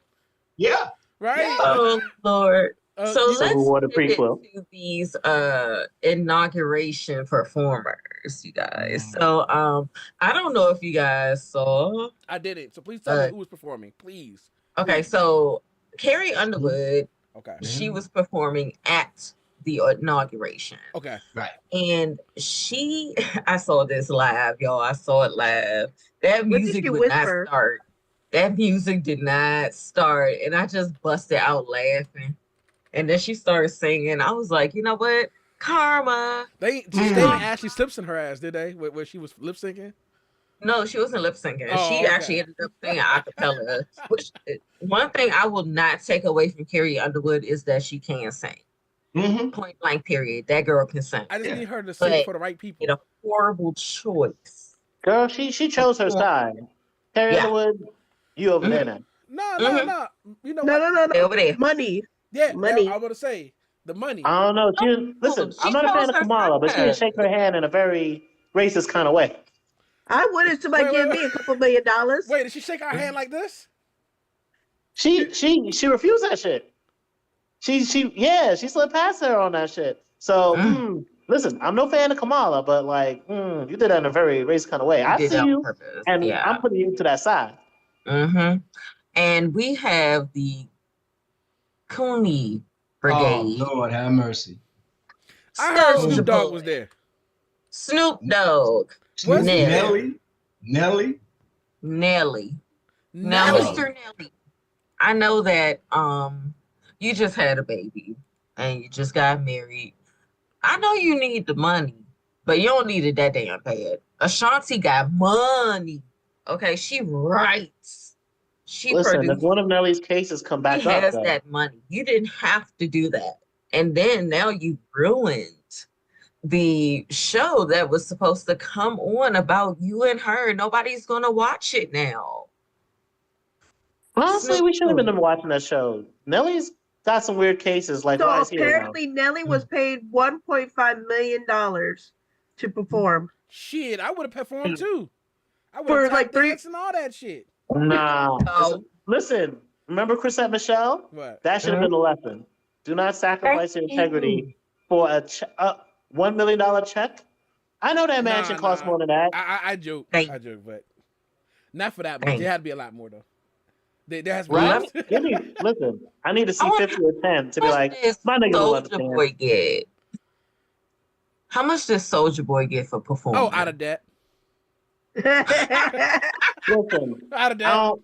Speaker 6: Yeah.
Speaker 5: Right?
Speaker 2: Yeah. Oh Lord. So let's get into these inauguration performers, you guys. So I don't know if you guys saw.
Speaker 5: I didn't. So please tell me who was performing, please.
Speaker 2: Okay, so Carrie Underwood.
Speaker 5: Okay.
Speaker 2: She was performing at the inauguration.
Speaker 5: Okay.
Speaker 6: Right.
Speaker 2: And I saw this live, y'all. I saw it live. That music would not start. That music did not start. And I just busted out laughing. And then she started singing. I was like, you know what? Karma.
Speaker 5: They Ashley Simpson her ass, did they? Where she was lip syncing?
Speaker 2: No, she wasn't lip syncing. She actually ended up singing a cappella. One thing I will not take away from Carrie Underwood is that she can sing. Point blank, period. That girl can sing.
Speaker 5: I just need her to sing for the right people.
Speaker 2: It's a horrible choice.
Speaker 4: Girl, she chose her side. Carrie Underwood, you over there now.
Speaker 5: No. You know
Speaker 3: No.
Speaker 2: Over there.
Speaker 3: Money.
Speaker 5: Yeah,
Speaker 3: money.
Speaker 5: I was going to say, The money.
Speaker 4: I don't know. Listen,
Speaker 2: she
Speaker 4: I'm not a fan
Speaker 2: chose
Speaker 4: of
Speaker 2: her
Speaker 4: Kamala, but she didn't
Speaker 2: side.
Speaker 4: shake her hand in a very racist kind of way.
Speaker 3: I would if somebody
Speaker 5: Wait,
Speaker 3: give
Speaker 5: wait,
Speaker 3: me a couple $1,000,000.
Speaker 5: Wait, did she shake our hand like this?
Speaker 4: She refused that shit. She slid past her on that shit. So listen, I'm no fan of Kamala, but like you did that in a very racist kind of way.
Speaker 2: You
Speaker 4: I
Speaker 2: did
Speaker 4: see
Speaker 2: that on
Speaker 4: you,
Speaker 2: purpose.
Speaker 4: and
Speaker 2: Yeah.
Speaker 4: I'm putting you to that side.
Speaker 2: And we have the Cooney
Speaker 6: Oh
Speaker 2: Brigade.
Speaker 6: Lord, have mercy.
Speaker 5: I heard
Speaker 2: Soulja
Speaker 5: Snoop Dogg
Speaker 2: Boy,
Speaker 5: was there.
Speaker 2: Snoop Dogg,
Speaker 6: Snoop,
Speaker 2: Nelly.
Speaker 6: Nelly.
Speaker 2: Now,
Speaker 5: Nelly.
Speaker 2: Mr. Nelly, I know that you just had a baby and you just got married. I know you need the money, but you don't need it that damn bad. Ashanti got money. Okay, she writes. She
Speaker 4: Listen, if
Speaker 2: produced.
Speaker 4: one of Nelly's cases come back
Speaker 2: She
Speaker 4: up,
Speaker 2: has
Speaker 4: though,
Speaker 2: that money. You didn't have to do that. And then now you ruined the show that was supposed to come on about you and her. Nobody's gonna watch it now.
Speaker 4: honestly, we shouldn't have
Speaker 2: Snoop.
Speaker 4: been watching that show. Nelly's got some weird cases. Like,
Speaker 3: So
Speaker 4: why is he around?
Speaker 3: apparently Nelly was paid $1.5 million to perform.
Speaker 5: Shit, I would have performed too. I would
Speaker 3: For
Speaker 5: have
Speaker 3: like
Speaker 5: like
Speaker 3: three-
Speaker 5: danced and all that shit.
Speaker 4: Nah.
Speaker 2: Oh.
Speaker 4: Listen, remember Chrisette Michelle?
Speaker 5: What?
Speaker 4: That should have been a lesson. Do not sacrifice your
Speaker 2: Thank you.
Speaker 4: integrity for a $1 million check. I know that mansion costs more than that.
Speaker 5: I joke.
Speaker 2: Thank
Speaker 5: I joke, but not for that much.
Speaker 2: Thank
Speaker 5: There had to be a lot more though. There has to be
Speaker 4: Right?
Speaker 5: less.
Speaker 4: Listen, I need to see
Speaker 2: I want-
Speaker 4: 50 or 10 to be
Speaker 2: How much
Speaker 4: like,
Speaker 2: did
Speaker 4: my nigga will
Speaker 2: Soulja
Speaker 4: understand.
Speaker 2: Boy get? How much did Soulja Boy get for performing?
Speaker 5: Oh, out of debt.
Speaker 4: Listen,
Speaker 5: Out of
Speaker 4: I
Speaker 5: debt.
Speaker 4: don't,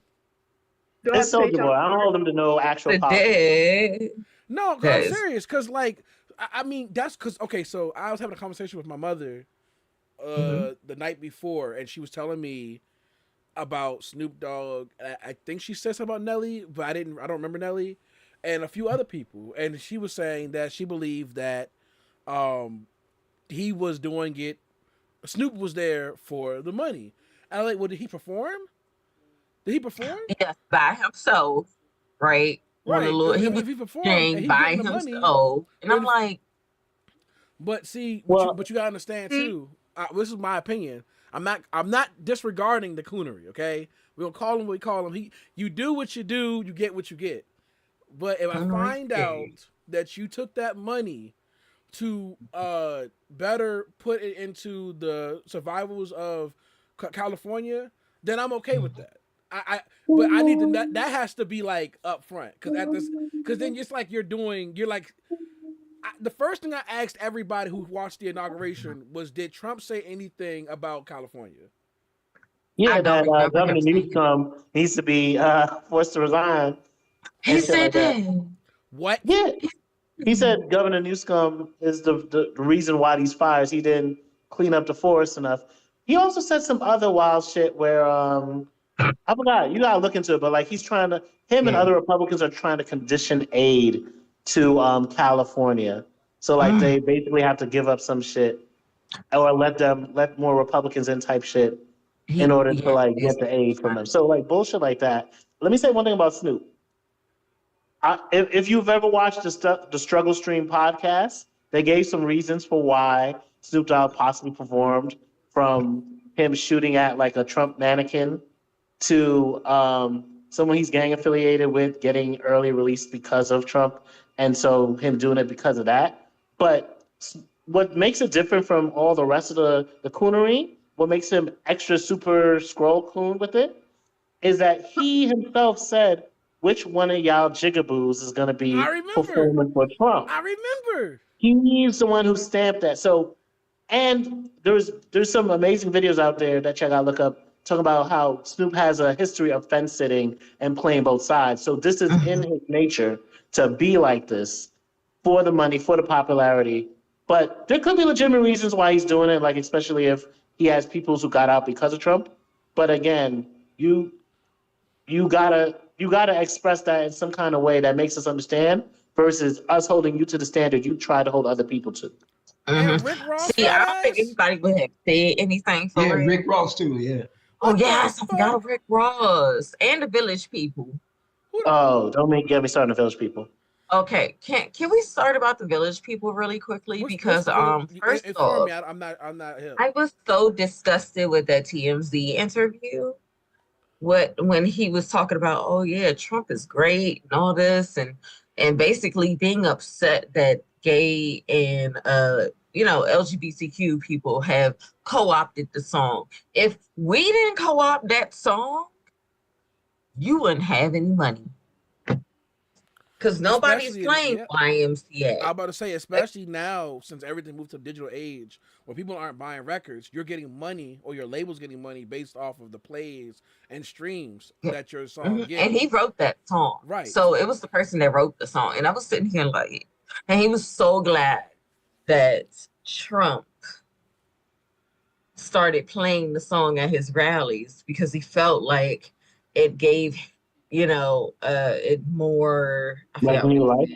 Speaker 3: Don't
Speaker 4: it's
Speaker 3: have to pay
Speaker 4: Soulja Boy. I don't hold him to no actual
Speaker 2: the
Speaker 4: politics.
Speaker 2: dead.
Speaker 5: No, I'm
Speaker 2: Yes.
Speaker 5: serious. Cause like, I mean, that's cause okay. So I was having a conversation with my mother, the night before, and she was telling me about Snoop Dogg. I think she said something about Nelly, but I don't remember Nelly, and a few other people. And she was saying that she believed that, he was doing it. Snoop was there for the money. And I'm like, well, did he perform? Did he perform?
Speaker 2: Yes, by himself, right? On
Speaker 5: Right.
Speaker 2: the little, he
Speaker 5: If
Speaker 2: was
Speaker 5: he performed and
Speaker 2: saying
Speaker 5: he
Speaker 2: by
Speaker 5: getting the money,
Speaker 2: himself, and I'm
Speaker 5: then-
Speaker 2: like,
Speaker 5: But see,
Speaker 4: Well-
Speaker 5: but you gotta understand too. This is my opinion. I'm not disregarding the coonery. Okay, we don't call him what we call him. You do what you do, you get what you get. But if I find out that you took that money to better put it into the survivals of California, then I'm okay with that. But I need to that has to be like up front because then it's like you're like. The first thing I asked everybody who watched the inauguration was, did Trump say anything about California?
Speaker 4: Yeah,
Speaker 2: I don't
Speaker 4: that
Speaker 2: remember
Speaker 4: Governor
Speaker 2: him saying
Speaker 4: Newsom needs to be forced to resign.
Speaker 2: he
Speaker 4: and shit
Speaker 2: said
Speaker 4: like that.
Speaker 2: that.
Speaker 5: What?
Speaker 4: Yeah. He said Governor Newsom is the reason why these fires. He didn't clean up the forest enough. He also said some other wild shit where I forgot. You gotta look into it, but like him and other Republicans are trying to condition aid to California. So like they basically have to give up some shit or let more Republicans in type shit in order to like get the aid from them. So like bullshit like that. Let me say one thing about Snoop. If you've ever watched the Struggle Stream podcast, they gave some reasons for why Snoop Dogg possibly performed, from him shooting at like a Trump mannequin to someone he's gang affiliated with getting early released because of Trump, and so him doing it because of that. But what makes it different from all the rest of the coonery, what makes him extra super scroll coon with it, is that he himself said, which one of y'all jigaboos is going to be performing for Trump?
Speaker 5: I remember.
Speaker 4: He's the one who stamped that. So, and there's some amazing videos out there that you gotta look up, talking about how Snoop has a history of fence sitting and playing both sides. So this is in his nature to be like this for the money, for the popularity. But there could be legitimate reasons why he's doing it, like especially if he has people who got out because of Trump. But again, you gotta express that in some kind of way that makes us understand, versus us holding you to the standard you try to hold other people to.
Speaker 5: And Rick Ross.
Speaker 2: See, I don't think anybody would have said anything for
Speaker 6: Yeah,
Speaker 2: real.
Speaker 6: Rick Ross too. Yeah.
Speaker 2: Oh yes, I forgot of Rick Ross and the Village People.
Speaker 4: Oh, don't get me started on the Village People.
Speaker 2: Okay, can we start about the Village People really quickly?
Speaker 5: What's
Speaker 2: Because first
Speaker 5: inform
Speaker 2: off,
Speaker 5: me. I'm not him.
Speaker 2: I was so disgusted with that TMZ interview. When he was talking about, oh yeah, Trump is great and all this, and basically being upset that gay and LGBTQ people have co-opted the song. If we didn't co-opt that song, you wouldn't have any money. Because nobody's playing YMCA.
Speaker 5: I'm about to say, especially now, since everything moved to the digital age, where people aren't buying records, you're getting money, or your label's getting money based off of the plays and streams that your song gets.
Speaker 2: And he wrote that song.
Speaker 5: Right.
Speaker 2: So it was the person that wrote the song. And I was sitting here like, and he was so glad that Trump started playing the song at his rallies, because he felt like it gave it more
Speaker 4: like new life.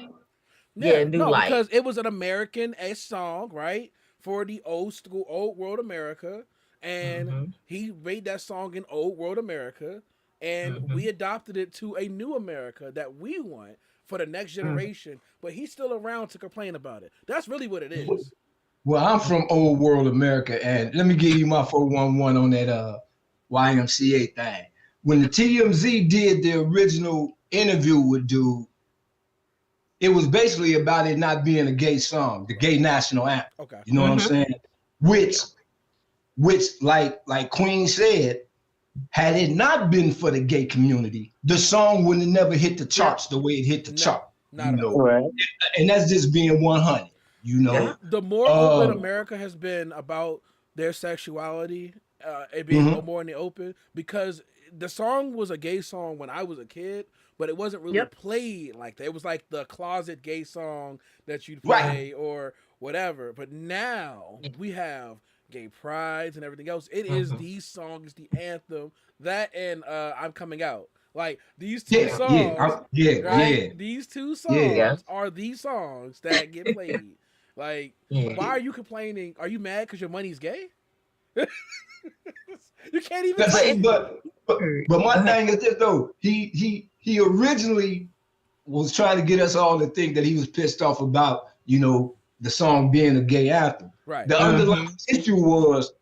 Speaker 2: Yeah, new life.
Speaker 5: Because it was an American-esque song, right? For the old world America. And he made that song in old world America. And we adopted it to a new America that we want for the next generation. But he's still around to complain about it. That's really what it is.
Speaker 6: Well, I'm from old world America, and let me give you my 411 on that YMCA thing. When the TMZ did the original interview with dude, it was basically about it not being a gay song, the gay national anthem.
Speaker 5: Okay.
Speaker 6: You know what I'm saying? Which like Queen said, had it not been for the gay community, the song would have never hit the charts the way it hit the chart.
Speaker 5: Not at all.
Speaker 4: Right.
Speaker 6: And that's just being 100.
Speaker 5: The more open America has been about their sexuality, it being more in the open, because the song was a gay song when I was a kid, but it wasn't really played like that. It was like the closet gay song that you'd play or whatever. But now we have gay prides and everything else. It is these songs, the anthem, that and I'm Coming Out. Like these two songs, these two songs are these songs that get played. Like, why are you complaining? Are you mad because your money's gay? You can't even say.
Speaker 6: But my thing is this though. He originally was trying to get us all to think that he was pissed off about, the song being a gay anthem.
Speaker 5: Right.
Speaker 6: The underlying issue was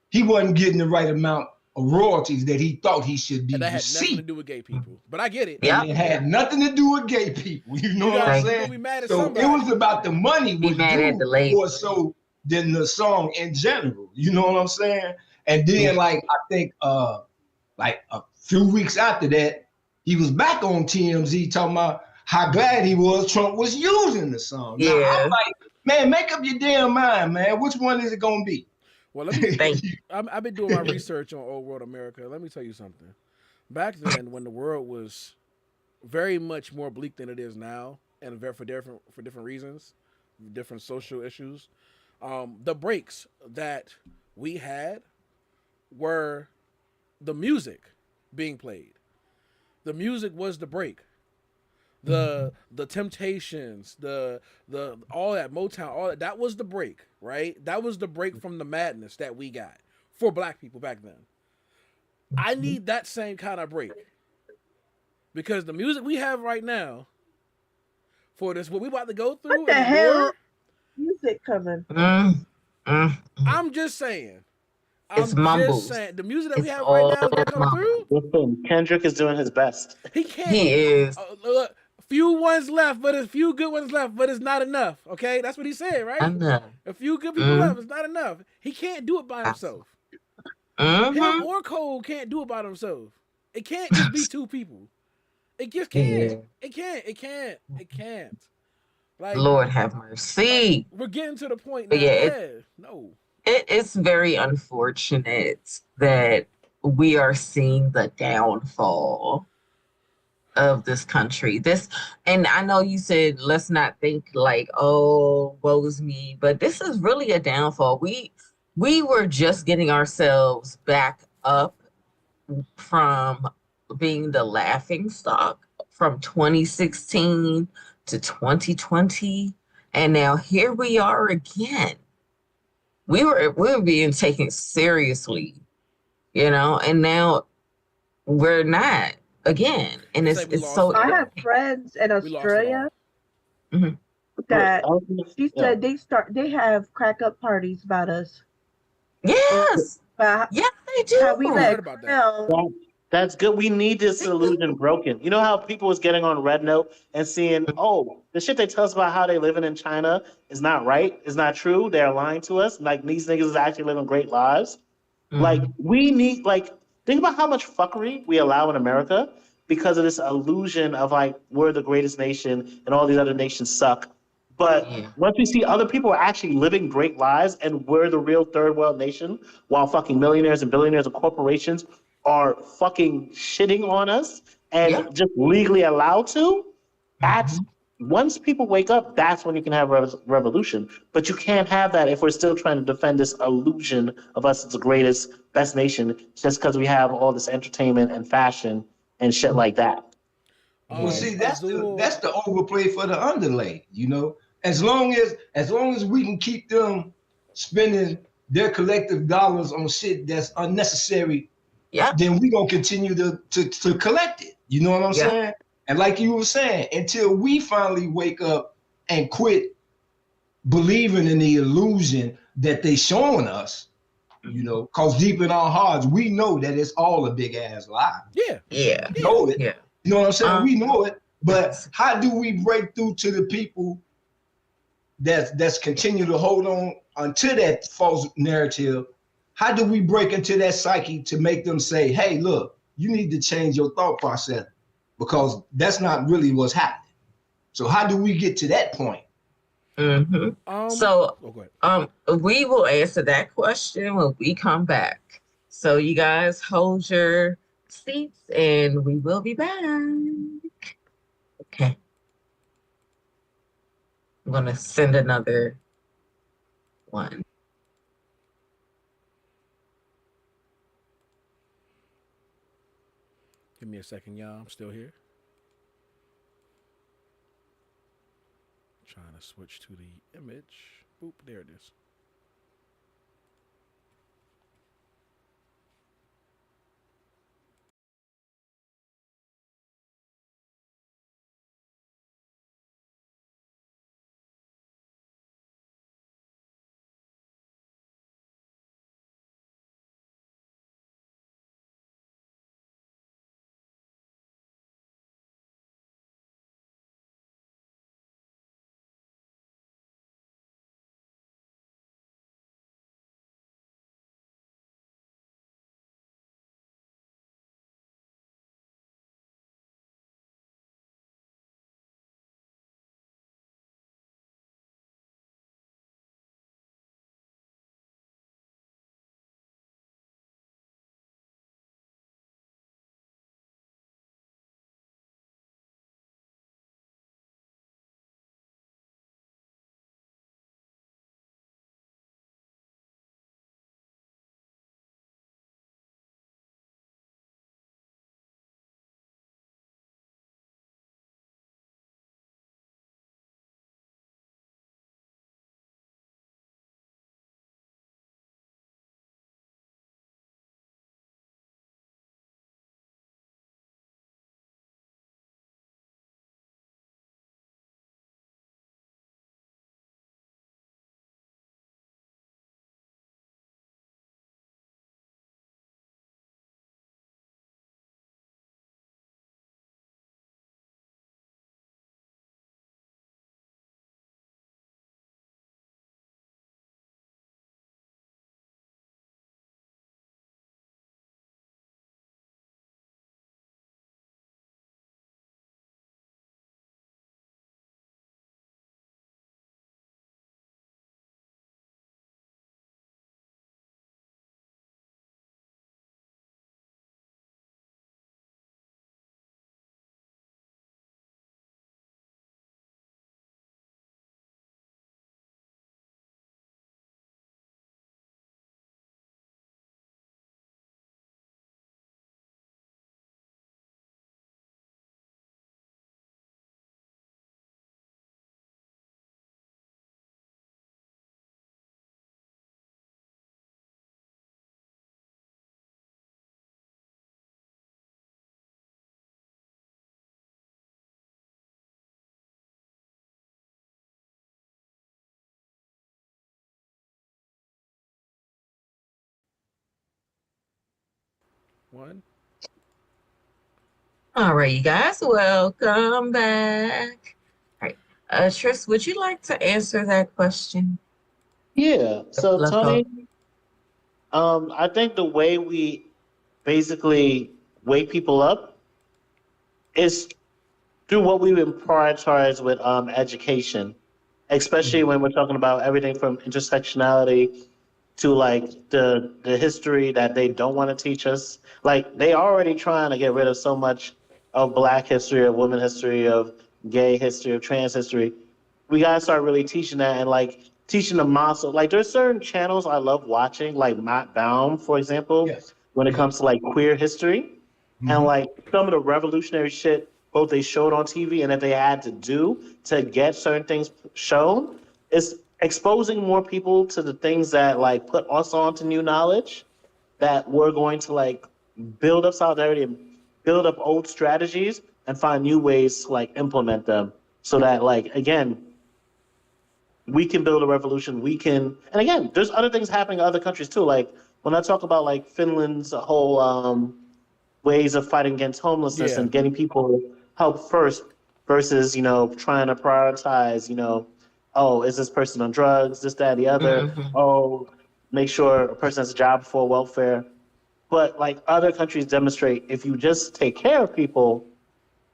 Speaker 6: he wasn't getting the right amount of royalties that he thought he should be.
Speaker 5: And that had nothing to do with gay people. But I get it.
Speaker 6: Yeah. It had nothing to do with gay people. You know what I'm saying?
Speaker 5: Be mad at
Speaker 6: so
Speaker 5: somebody.
Speaker 6: It was about the money was
Speaker 2: due
Speaker 6: more so than the song in general. You know what I'm saying? And then I think like a few weeks after that, he was back on TMZ talking about how glad he was Trump was using the song. Now, I'm like, man, make up your damn mind, man. Which one is it gonna be?
Speaker 5: Well, let me I've been doing my research on old world America. Let me tell you something. Back then, when the world was very much more bleak than it is now, and for different reasons, different social issues, the breaks that we had were the music being played. The music was the break. The Temptations, the all that Motown, all that was the break, right? That was the break from the madness that we got for black people back then. I need that same kind of break, because the music we have right now for this, what we about to go through.
Speaker 3: What the hell? Music coming.
Speaker 5: I'm just saying.
Speaker 2: It's mumbles.
Speaker 5: The music that we have right now is gonna come through.
Speaker 4: Listen, Kendrick is doing his best.
Speaker 5: He can't.
Speaker 2: He is.
Speaker 5: Look, few ones left, but a few good ones left, but it's not enough. Okay, that's what he said, right? A few good people left, it's not enough. He can't do it by himself. Him or Cole can't do it by themselves. It can't just be two people. It just can't. It can't. Like,
Speaker 2: Lord have mercy.
Speaker 5: We're getting to the point now.
Speaker 2: It's very unfortunate that we are seeing the downfall of this country. And I know you said let's not think like, oh, woe is me, but this is really a downfall. We were just getting ourselves back up from being the laughing stock from 2016 to 2020, and now here we are again. We were being taken seriously, and now we're not again. And it's so.
Speaker 3: I have friends in Australia
Speaker 2: Mhm.
Speaker 3: that she
Speaker 4: Yeah.
Speaker 3: said they have crack up parties about us.
Speaker 2: Yes.
Speaker 3: About
Speaker 2: Yes, they
Speaker 3: how we
Speaker 5: I
Speaker 2: do.
Speaker 3: let
Speaker 5: heard about that.
Speaker 3: Crown.
Speaker 4: That's good. We need this
Speaker 2: They do.
Speaker 4: illusion broken. You know how people was getting on Red Note and seeing, oh, the shit they tell us about how they living in China is not right, is not true. They're lying to us. Like these niggas is actually living great lives. Like
Speaker 2: Mhm.
Speaker 4: we need think about how much fuckery we allow in America because of this illusion of like we're the greatest nation and all these other nations suck. But
Speaker 2: Yeah.
Speaker 4: once we see other people are actually living great lives and we're the real third world nation, while fucking millionaires and billionaires and corporations are fucking shitting on us
Speaker 2: Yeah.
Speaker 4: and just legally allowed to, that's
Speaker 2: Mhm.
Speaker 4: once people wake up, that's when you can have revolution. But you can't have that if we're still trying to defend this illusion of us as the greatest, best nation, just because we have all this entertainment and fashion and shit like that.
Speaker 6: Well, see,
Speaker 5: Azul.
Speaker 6: that's the overplay for the underlay. You know, as long as we can keep them spending their collective dollars on shit that's unnecessary,
Speaker 2: Yeah.
Speaker 6: then we gonna continue to collect it. You know what I'm
Speaker 2: Yeah.
Speaker 6: saying? And like you were saying, until we finally wake up and quit believing in the illusion that they showing us, you know, because deep in our hearts, we know that it's all a big ass lie.
Speaker 5: Yeah.
Speaker 2: Yeah.
Speaker 6: We
Speaker 5: Yeah.
Speaker 6: know it.
Speaker 2: Yeah.
Speaker 6: You know what I'm saying? We know it. But
Speaker 2: Yes.
Speaker 6: how do we break through to the people that's continue to hold on unto that false narrative? How do we break into that psyche to make them say, hey, look, you need to change your thought process because that's not really what's happening. So how do we get to that point?
Speaker 2: Hmm. So,
Speaker 5: Oh, go ahead.
Speaker 2: we will answer that question when we come back. So, you guys hold your seats, and we will be back. Okay, I'm gonna send another one.
Speaker 5: Give me a second, y'all. I'm still here. Trying to switch to the image. Boop, there it is. one.
Speaker 2: All right, you guys, welcome back. All right. Tryst, would you like to answer that question?
Speaker 4: Yeah. So
Speaker 2: Let's go.
Speaker 4: Tony, I think the way we basically wake people up is through what we've been prioritized with education, especially when we're talking about everything from intersectionality to like the history that they don't want to teach us. Like they already trying to get rid of so much of Black history, of women history, of gay history, of trans history. We gotta start really teaching that and like teaching the monster. Like there's certain channels I love watching, like Matt Baum, for example,
Speaker 6: Yes.
Speaker 4: when it
Speaker 6: Yeah.
Speaker 4: comes to like queer history and like some of the revolutionary shit both they showed on TV and that they had to do to get certain things shown is exposing more people to the things that like put us on to new knowledge that we're going to like build up solidarity and build up old strategies and find new ways to like implement them so that like again we can build a revolution. We can, and again, there's other things happening in other countries too. Like when I talk about like Finland's whole ways of fighting against homelessness
Speaker 5: Yeah.
Speaker 4: and getting people help first versus, trying to prioritize, oh, is this person on drugs, this, that, the other?
Speaker 2: Mhm.
Speaker 4: Oh, make sure a person has a job before welfare. But like other countries demonstrate, if you just take care of people,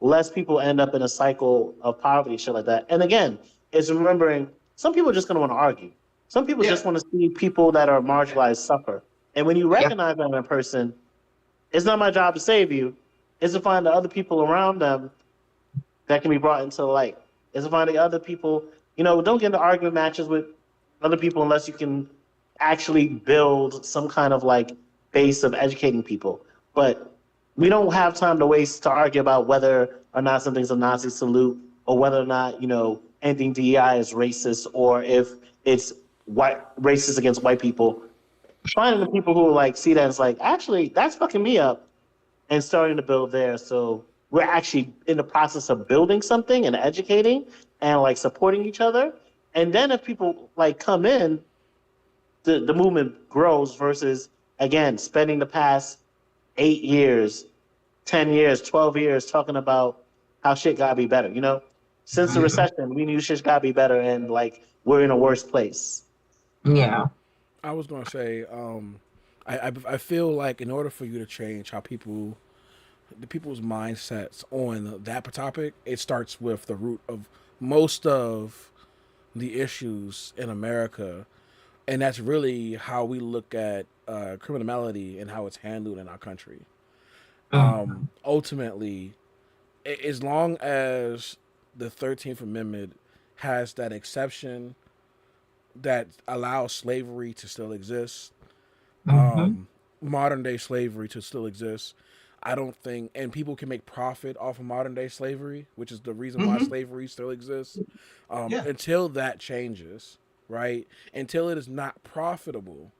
Speaker 4: less people end up in a cycle of poverty, shit like that. And again, it's remembering some people are just going to want to argue. Some people just
Speaker 6: Yeah.
Speaker 4: want to see people that are marginalized suffer. And when you
Speaker 2: Yeah.
Speaker 4: recognize that in a person, it's not my job to save you. It's to find the other people around them that can be brought into the light. It's to find the other people, don't get into argument matches with other people unless you can actually build some kind of like base of educating people. But we don't have time to waste to argue about whether or not something's a Nazi salute or whether or not, anything DEI is racist or if it's white racist against white people. Finding the people who like see that it's like, actually, that's fucking me up and starting to build there. So we're actually in the process of building something and educating and like supporting each other. And then if people like come in, the movement grows versus again spending the past 8 years, 10 years, 12 years talking about how shit gotta be better. Since the recession, we knew shit gotta be better, and like we're in a worse place.
Speaker 2: Yeah.
Speaker 5: I was gonna say, I feel like in order for you to change how the people's mindsets on that topic, it starts with the root of most of the issues in America, and that's really how we look at criminality and how it's handled in our country. Ultimately, as long as the 13th Amendment has that exception that allows slavery to still exist,
Speaker 2: Mhm.
Speaker 5: modern day slavery to still exist, I don't think, and people can make profit off of modern day slavery, which is the reason why slavery still exists.
Speaker 6: Yeah.
Speaker 5: Until that changes, right? Until it is not profitable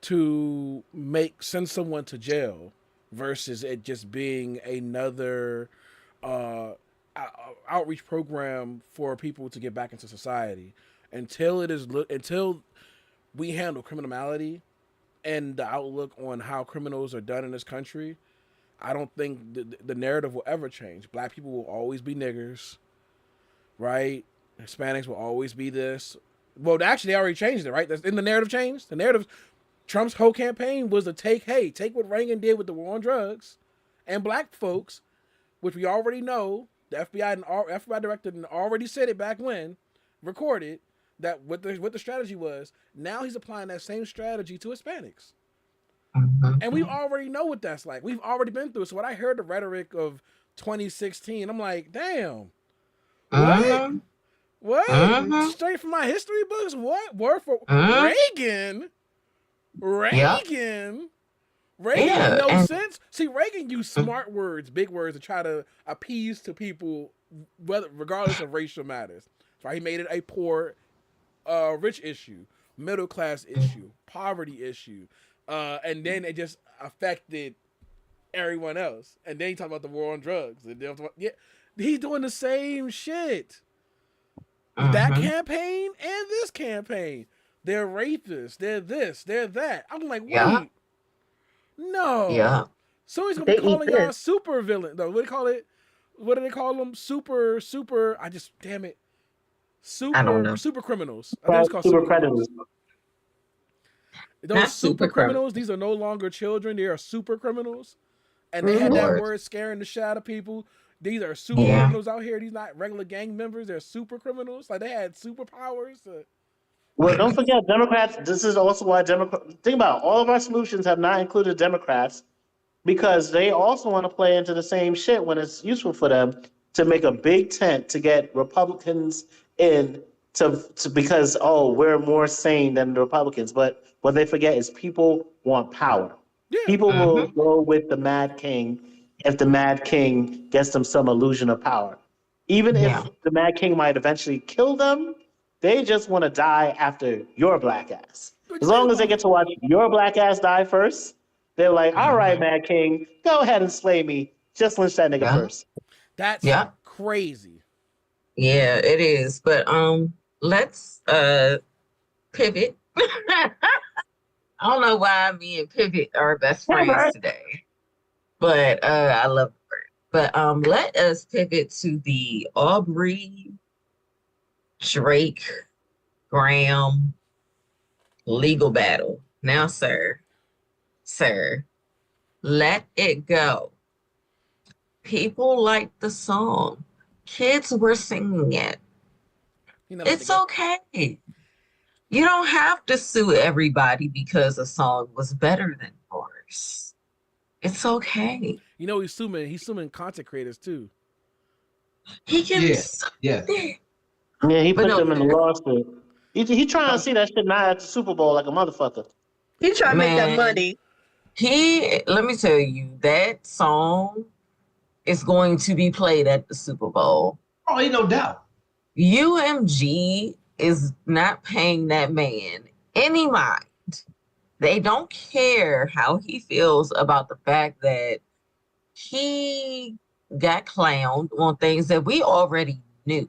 Speaker 5: to send someone to jail versus it just being another outreach program for people to get back into society. Until we handle criminality and the outlook on how criminals are done in this country, I don't think the narrative will ever change. Black people will always be niggers, right? Hispanics will always be this. Well, actually, they already changed it, right? That's in the narrative change. The narrative, Trump's whole campaign was to take what Reagan did with the war on drugs and black folks, which we already know. The FBI director already said it back when, recorded that what the strategy was. Now he's applying that same strategy to Hispanics. And we already know what that's like. We've already been through it. So when I heard the rhetoric of 2016, I'm like, damn, what? What? Straight from my history books? What? Word for Reagan?
Speaker 2: Yeah.
Speaker 5: Reagan
Speaker 2: Yeah.
Speaker 5: had no
Speaker 2: And
Speaker 5: sense. See, Reagan used smart words, big words, to try to appease to people, regardless of racial matters. So he made it a poor, rich issue, middle class issue, poverty issue, and then it just affected everyone else. And then he talked about the war on drugs. And then, yeah, he's doing the same shit. That campaign and this campaign, they're rapists. They're this. They're that. I'm like, wait,
Speaker 2: yeah.
Speaker 5: no.
Speaker 2: Yeah.
Speaker 5: So he's gonna
Speaker 3: They
Speaker 5: be
Speaker 3: eat
Speaker 5: calling y'all
Speaker 3: this.
Speaker 5: super villain though. What do they call it? What do they call them? Super. I just damn it.
Speaker 2: I don't know.
Speaker 5: Super criminals. I think it's called
Speaker 4: Super
Speaker 5: super criminals.
Speaker 4: predators.
Speaker 5: Those
Speaker 2: Not
Speaker 5: super
Speaker 2: super
Speaker 5: criminals. These are no longer children. They are super criminals. And they
Speaker 3: Mhm.
Speaker 5: had that
Speaker 2: Lord.
Speaker 5: word scaring the shit out of people. These are super
Speaker 2: Yeah.
Speaker 5: criminals out here. These not regular gang members. They're super criminals. Like they had superpowers.
Speaker 4: Well, don't forget, Democrats. This is also why Democrats. Think about it, all of our solutions have not included Democrats because they also want to play into the same shit when it's useful for them to make a big tent to get Republicans in to because we're more sane than the Republicans. But what they forget is people want power.
Speaker 5: Yeah.
Speaker 4: People will go with the Mad King if the Mad King gets them some illusion of power. Even
Speaker 2: Yeah.
Speaker 4: if the Mad King might eventually kill them, they just want to die after your black ass. As long as they get to watch your black ass die first, they're like, all right, Mad King, go ahead and slay me. Just lynch that nigga
Speaker 2: Yeah.
Speaker 4: first.
Speaker 5: That's
Speaker 2: Yeah.
Speaker 5: crazy.
Speaker 2: Yeah, it is. But let's pivot. I don't know why me and Pivot are best friends today. But I love the word. But let us pivot to the Aubrey Drake Graham legal battle. Now, sir, let it go. People like the song. Kids were singing it. It's okay. You don't have to sue everybody because a song was better than yours. It's okay.
Speaker 5: You know he's suing content creators too.
Speaker 2: He can
Speaker 6: Yeah.
Speaker 4: Yeah, he
Speaker 2: But
Speaker 4: put
Speaker 2: no,
Speaker 4: them in the lawsuit. He trying to see that shit not at the Super Bowl like a motherfucker.
Speaker 3: He trying to make that
Speaker 2: Man.
Speaker 3: money.
Speaker 2: Let me tell you, that song is going to be played at the Super Bowl.
Speaker 6: Oh, ain't no doubt.
Speaker 2: UMG is not paying that man any mind. They don't care how he feels about the fact that he got clowned on things that we already knew.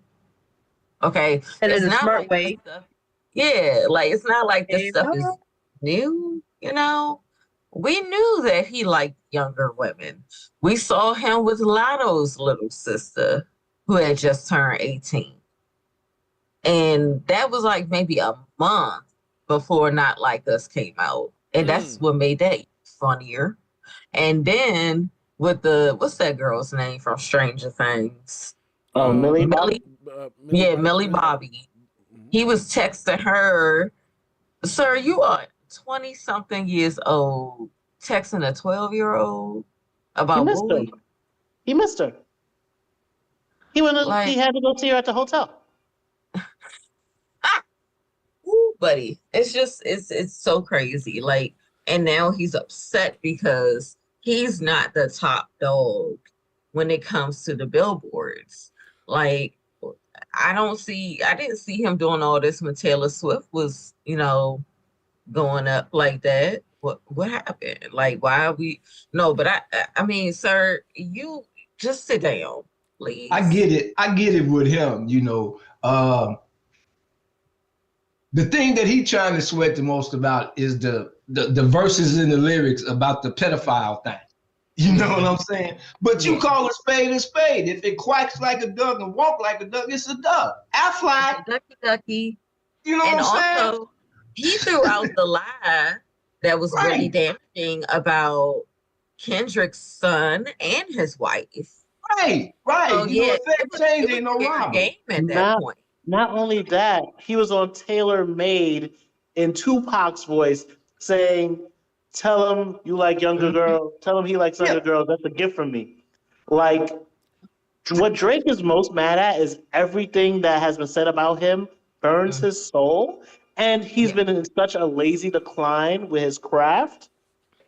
Speaker 2: Okay.
Speaker 3: And
Speaker 2: it's
Speaker 3: in a
Speaker 2: not
Speaker 3: smart
Speaker 2: like
Speaker 3: way.
Speaker 2: Stuff, yeah, like it's not like this stuff is new, you know. We knew that he liked younger women. We saw him with Lotto's little sister who had just turned 18. And that was like maybe a month before Not Like Us came out. And that's what made that funnier. And then with what's that girl's name from Stranger Things?
Speaker 4: Millie
Speaker 2: Millie. Millie Bobby. He was texting her, sir, you are 20-something years old, texting a 12-year-old about bullying.
Speaker 4: He missed her. He had to go see her at the hotel.
Speaker 2: Ooh, buddy, it's so crazy. Like, and now he's upset because he's not the top dog when it comes to the billboards. Like, I didn't see him doing all this when Taylor Swift was, going up like that. What happened? Like, why are we? No, but I mean, sir, you just sit down, please.
Speaker 6: I get it with him, the thing that he trying to sweat the most about is the verses in the lyrics about the pedophile thing. You know what I'm saying? But you call a spade a spade. If it quacks like a duck and walk like a duck, it's a duck. I fly.
Speaker 2: Ducky.
Speaker 6: You know what I'm saying?
Speaker 2: He threw out the lie that was really damaging about Kendrick's son and his wife.
Speaker 6: Right.
Speaker 2: So,
Speaker 6: If that change, ain't no wrong.
Speaker 2: Game at that point.
Speaker 4: Not only that, he was on Tailor Made in Tupac's voice saying, tell him you like younger girls. Tell him he likes younger girls. That's a gift from me. Like, what Drake is most mad at is everything that has been said about him burns his soul. And he's been in such a lazy decline with his craft.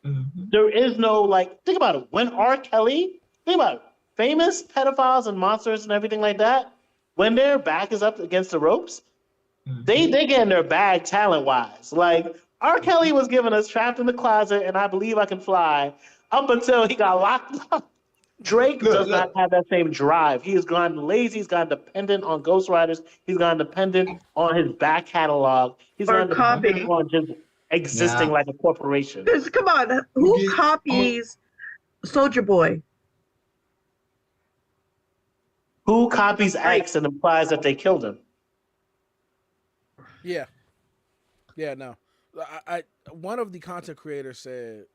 Speaker 4: There is no, think about it. When R. Kelly, think about it, famous pedophiles and monsters and everything like that, when their back is up against the ropes, they get in their bag talent-wise. Like, R. Kelly was giving us Trapped in the Closet and I Believe I Can Fly up until he got locked up. Drake does not have that same drive. He has gone lazy. He's gone dependent on ghostwriters. He's gone dependent on his back catalog. He's gone dependent on just existing like a corporation.
Speaker 3: Come on, who copies Soldier Boy.
Speaker 4: Who copies X and implies that they killed him?
Speaker 5: Yeah. No. One of the content creators said,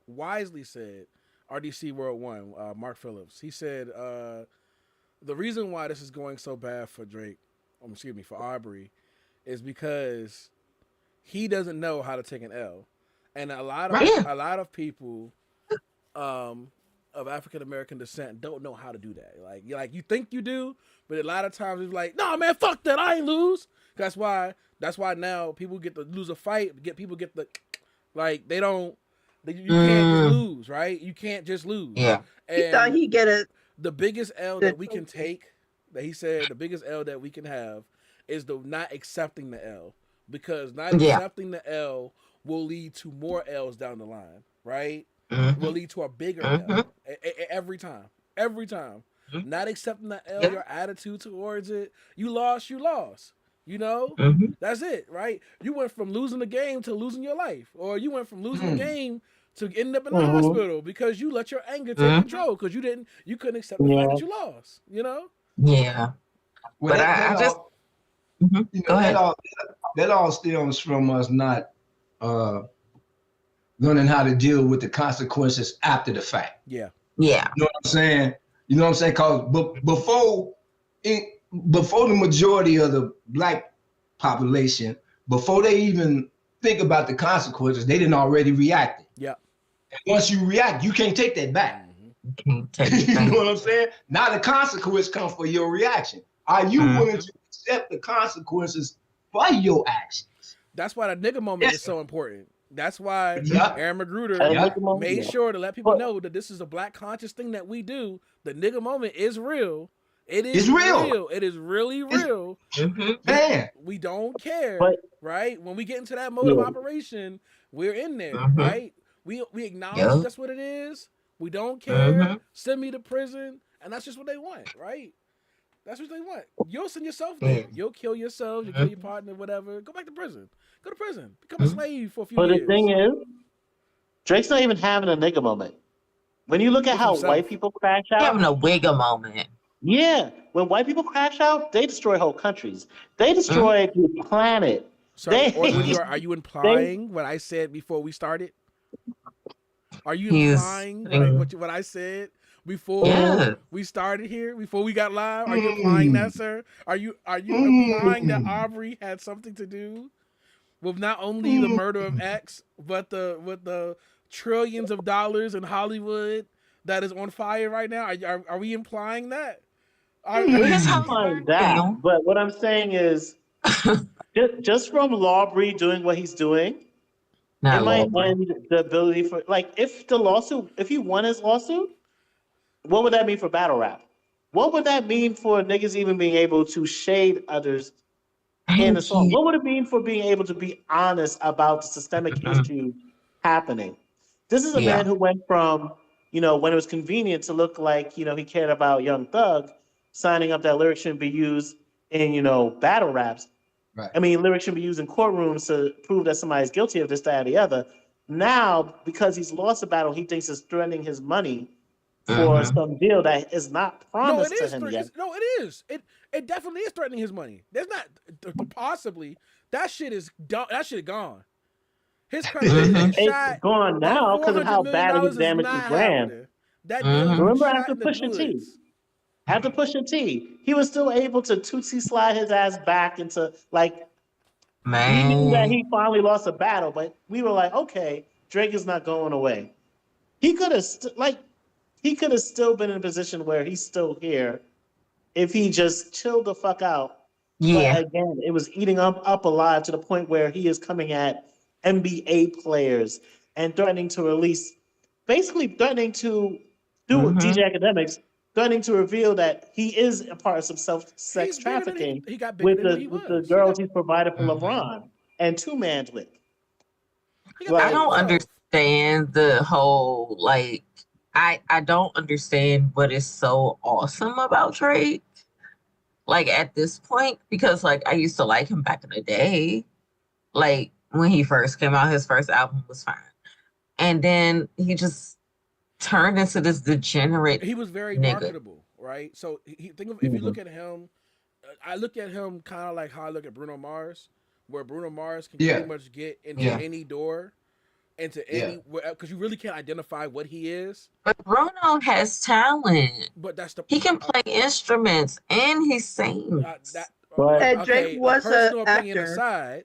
Speaker 5: wisely said, RDC World One, Mark Phillips. He said the reason why this is going so bad for Drake, for Aubrey, is because he doesn't know how to take an L, and a lot of people of African American descent don't know how to do that. Like you think you do, but a lot of times it's like, no man, fuck that, I ain't lose. That's why now people get to lose a fight, people get the they don't. You can't just lose, right? You can't just lose.
Speaker 7: Yeah.
Speaker 5: And
Speaker 3: He thought he'd get it.
Speaker 5: the biggest L that we can take, that he said, the biggest L that we can have is the not accepting the L, because not accepting the L will lead to more L's down the line, right? Will lead to a bigger L every time. Not accepting the L, your attitude towards it, you lost. You know, that's it, right? You went from losing the game to losing your life, or you went from losing the game to ending up in the hospital because you let your anger take control, because you couldn't accept the fact that you lost. You know?
Speaker 7: Yeah.
Speaker 6: Well,
Speaker 7: but I just
Speaker 6: go ahead. That all stems from us not learning how to deal with the consequences after the fact.
Speaker 5: Yeah.
Speaker 6: You know what I'm saying? Because before the majority of the black population, before they even think about the consequences, they didn't already react.
Speaker 5: Yeah.
Speaker 6: And once you react, you can't take that back.
Speaker 7: Can't take it
Speaker 6: You
Speaker 7: back.
Speaker 6: know what I'm saying? Now the consequence comes for your reaction. Are you willing to accept the consequences for your actions?
Speaker 5: That's why the nigga moment is so important. That's why Aaron Magruder made sure to let people know that this is a black conscious thing that we do. The nigga moment is real. It is real. It is really real.
Speaker 6: Man,
Speaker 5: we don't care, right? When we get into that mode of operation, we're in there, right? We acknowledge that's what it is. We don't care. Send me to prison, and that's just what they want, right? That's what they want. You'll send yourself there. You'll kill yourself. You kill your partner, whatever. Go back to prison. Go to prison. Become a slave for a few years.
Speaker 4: But the thing is, Drake's not even having a nigga moment. When you look at how white people crash out,
Speaker 7: Having a wigger moment.
Speaker 4: Yeah, when white people crash out, they destroy whole countries. They destroy the planet.
Speaker 5: So, are you implying what I said before we started? Are you implying what I said before we started here? Before we got live? Are you implying that, sir? Are you implying that Aubrey had something to do with not only the murder of X, but with the trillions of dollars in Hollywood that is on fire right now? Are we implying that?
Speaker 4: Implying that. But what I'm saying is, just from Aubrey doing what he's doing, it might end the ability for, if he won his lawsuit, what would that mean for battle rap? What would that mean for niggas even being able to shade others in the song? What would it mean for being able to be honest about the systemic issue happening? This is a man who went from, when it was convenient to look like, he cared about Young Thug, signing up that lyrics shouldn't be used in, battle raps.
Speaker 6: Right.
Speaker 4: I mean, lyrics should be used in courtrooms to prove that somebody's guilty of this, that, or the other. Now, because he's lost a battle, he thinks it's threatening his money for some deal that is not promised to him yet.
Speaker 5: No, it is. It definitely is threatening his money. There's not possibly that shit is done. That shit gone. His credit
Speaker 4: it's gone now because of how bad he damaged his brand. Remember after Pusha T? After Pusha T, he was still able to Tootsie slide his ass back into we knew that he finally lost a battle, but we were like, okay, Drake is not going away. He could have still been in a position where he's still here if he just chilled the fuck out.
Speaker 7: Yeah.
Speaker 4: But again, it was eating up alive to the point where he is coming at NBA players and threatening to release, basically threatening to do DJ Academics, threatening to reveal that he is a part of some sex trafficking with the girls he's provided for LeBron and two-maned with.
Speaker 7: I don't understand the whole, I don't understand what is so awesome about Drake, at this point, because, I used to like him back in the day. When he first came out, his first album was fine. And then he just turned into this degenerate.
Speaker 5: He was very
Speaker 7: nigga.
Speaker 5: marketable, right? So think of if you look at him, I look at him kind of like how I look at Bruno Mars, where Bruno Mars can pretty much get into any door, into any, because you really can't identify what he is.
Speaker 7: But Bruno has talent.
Speaker 5: But that's the
Speaker 7: he can play instruments and he sings.
Speaker 3: And Drake was an actor.
Speaker 5: Aside,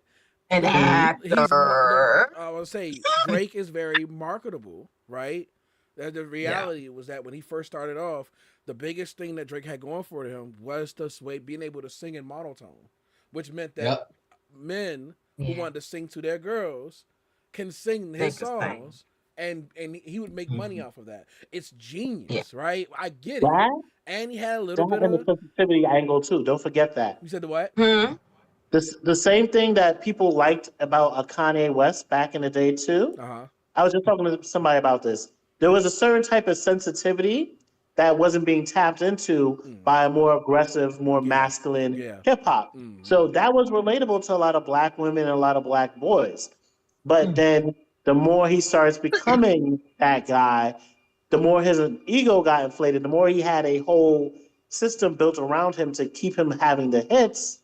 Speaker 7: an actor.
Speaker 5: I would say Drake is very marketable, right? The reality was that when he first started off, the biggest thing that Drake had going for him was the way being able to sing in monotone, which meant that men who wanted to sing to their girls can sing his songs, and he would make money off of that. It's genius, right? I get it. And he had a little bit of
Speaker 4: the sensitivity angle too. Don't forget that.
Speaker 5: You said the what?
Speaker 4: The same thing that people liked about a Kanye West back in the day too. I was just talking to somebody about this. There was a certain type of sensitivity that wasn't being tapped into by a more aggressive, more masculine hip hop. So that was relatable to a lot of black women and a lot of black boys. But then the more he starts becoming that guy, the more his ego got inflated, the more he had a whole system built around him to keep him having the hits.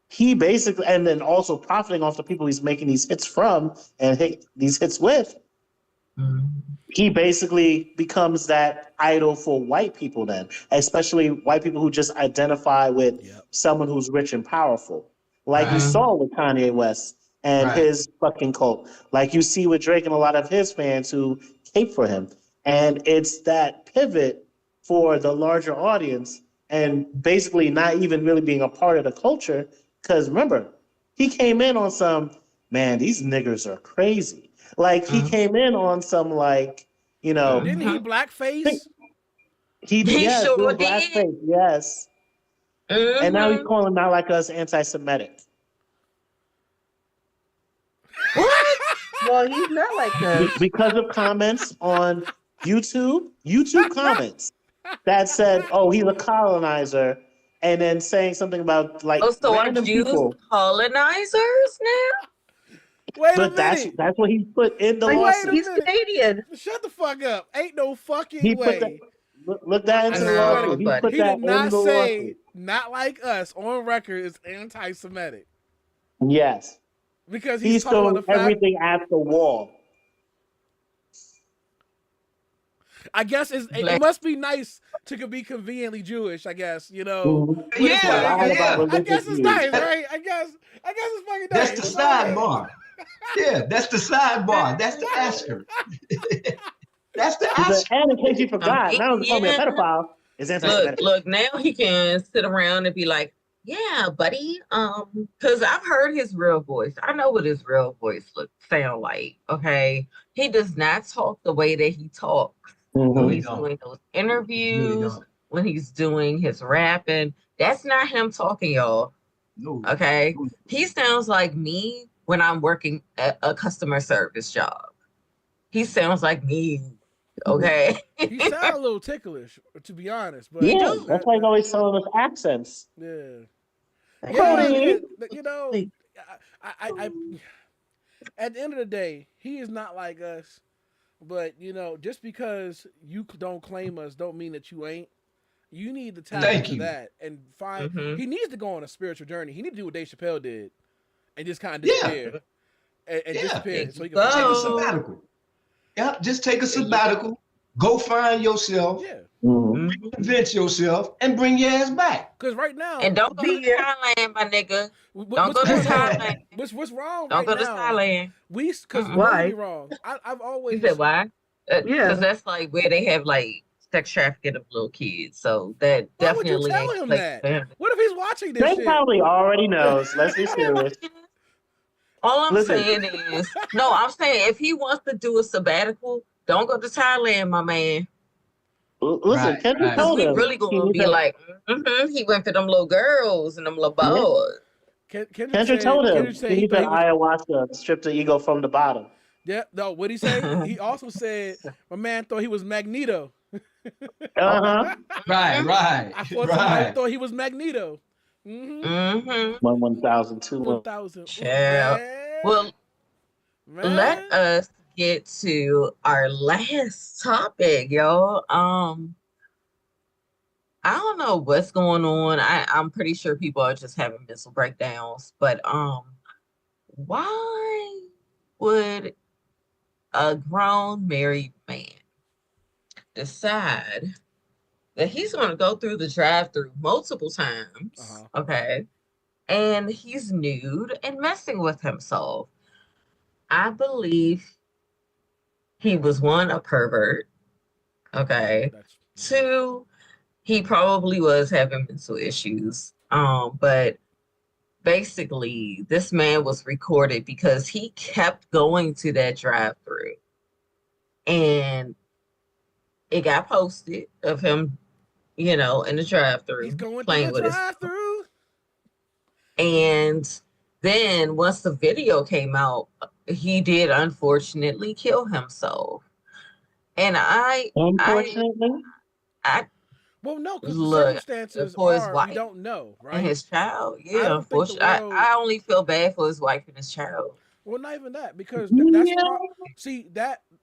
Speaker 4: He basically, and then also profiting off the people he's making these hits from and these hits with. He basically becomes that idol for white people then, especially white people who just identify with someone who's rich and powerful. Like you saw with Kanye West and his fucking cult. Like you see with Drake and a lot of his fans who cape for him. And it's that pivot for the larger audience and basically not even really being a part of the culture. Because remember, he came in on some, man, these niggers are crazy. Like he came in on some like, you know.
Speaker 5: Didn't he blackface?
Speaker 4: He sure did. Blackface, yes. And now he's calling Not Like Us anti-Semitic.
Speaker 3: What? Well, he's not like us.
Speaker 4: Because of comments on YouTube comments that said, oh, he's a colonizer. And then saying something about like
Speaker 7: so
Speaker 4: random
Speaker 7: are Jews
Speaker 4: people.
Speaker 7: Colonizers now?
Speaker 5: Wait a minute.
Speaker 4: That's what he put in the lawsuit.
Speaker 3: He's Canadian.
Speaker 5: Shut the fuck up. Ain't no fucking way.
Speaker 4: Look that into the lawsuit.
Speaker 5: He did not say Not Like Us on record is anti-Semitic.
Speaker 4: Yes.
Speaker 5: Because
Speaker 4: he's throwing everything at the wall.
Speaker 5: I guess it must be nice to be conveniently Jewish, I guess, you know.
Speaker 6: I
Speaker 5: guess it's nice, right? I guess it's fucking nice.
Speaker 6: That's the sidebar. That's the sidebar. That's the asterisk. That's the asterisk.
Speaker 4: And in case you forgot, now he's calling me a pedophile.
Speaker 7: Look, now he can sit around and be like, yeah, buddy. Because I've heard his real voice. I know what his real voice sound like. Okay. He does not talk the way that he talks. When he's doing those interviews, when he's doing his rapping, that's not him talking, y'all.
Speaker 6: No.
Speaker 7: Okay. He sounds like me when I'm working at a customer service job. He sounds like me. Okay.
Speaker 5: He sounds a little ticklish, to be honest. But
Speaker 4: that's why he's always telling us accents.
Speaker 5: You know, I at the end of the day, he is not like us. But, you know, just because you don't claim us don't mean that you ain't. You need to tap into that and find. He needs to go on a spiritual journey. He needs to do what Dave Chappelle did and just kind of disappear. And disappear. So he can
Speaker 6: take a sabbatical. Yeah, just take a sabbatical. Go find yourself. Yeah. Convince yourself and bring your ass back.
Speaker 5: Because right now.
Speaker 7: And don't go to Thailand, my nigga. Don't go to Thailand.
Speaker 5: What's wrong?
Speaker 7: Don't go to Thailand.
Speaker 5: Because why? Wrong. I've always.
Speaker 7: You said why? Because that's like where they have like sex trafficking of little kids. So that definitely.
Speaker 5: Why would you tell him that? What if he's watching this?
Speaker 4: They probably already knows. Let's be serious.
Speaker 7: All I'm saying is, I'm saying if he wants to do a sabbatical, don't go to Thailand, my man.
Speaker 4: Listen, Kendrick told him.
Speaker 7: We really gonna be like, he went for them little girls and them little boys.
Speaker 4: Kendrick told him he needs an ayahuasca, strip the ego from the bottom.
Speaker 5: Yeah, no, what'd he say? He also said, my man thought he was Magneto.
Speaker 6: Right.
Speaker 5: I thought he was Magneto.
Speaker 4: 1,000, 2,000.
Speaker 7: Yeah. Well, let us get to our last topic, yo. I don't know what's going on. I'm pretty sure people are just having mental breakdowns, but why would a grown married man decide that he's going to go through the drive-through multiple times, okay, and he's nude and messing with himself? I believe he was, one, a pervert, okay. Two, he probably was having mental issues. But basically, this man was recorded because he kept going to that drive-through. And it got posted of him, in the drive-through.
Speaker 5: He's going
Speaker 7: playing
Speaker 5: to the
Speaker 7: with
Speaker 5: drive-through.
Speaker 7: And then once the video came out, he did unfortunately kill himself. And
Speaker 4: unfortunately?
Speaker 5: Well, no, because the circumstances
Speaker 7: for his
Speaker 5: are,
Speaker 7: wife
Speaker 5: we don't know, right?
Speaker 7: And his child, yeah. I only feel bad for his wife and his child.
Speaker 5: Well, not even that, because that's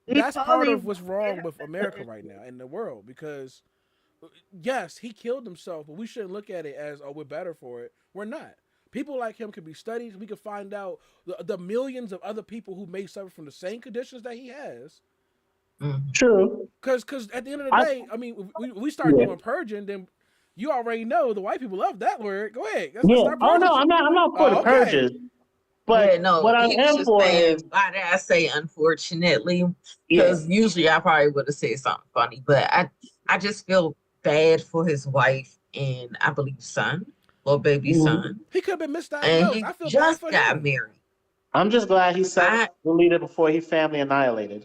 Speaker 5: that's part of what's wrong with America right now in the world. Because yes, he killed himself, but we shouldn't look at it as, oh, we're better for it. We're not. People like him could be studied. We could find out the millions of other people who may suffer from the same conditions that he has.
Speaker 4: True.
Speaker 5: Because at the end of the day, I mean, we start doing purging, then you already know the white people love that word. Go ahead. Let's start
Speaker 4: Oh no, I'm not for the purges. But what I am for is,
Speaker 7: why did I say unfortunately? Because usually I probably would have said something funny, but I just feel bad for his wife and I believe son, little baby son.
Speaker 5: He could have been misdiagnosed.
Speaker 7: And he
Speaker 5: I feel
Speaker 7: just
Speaker 5: bad for
Speaker 7: got
Speaker 5: him.
Speaker 7: married.
Speaker 4: I'm just glad he self-deleted before he family annihilated.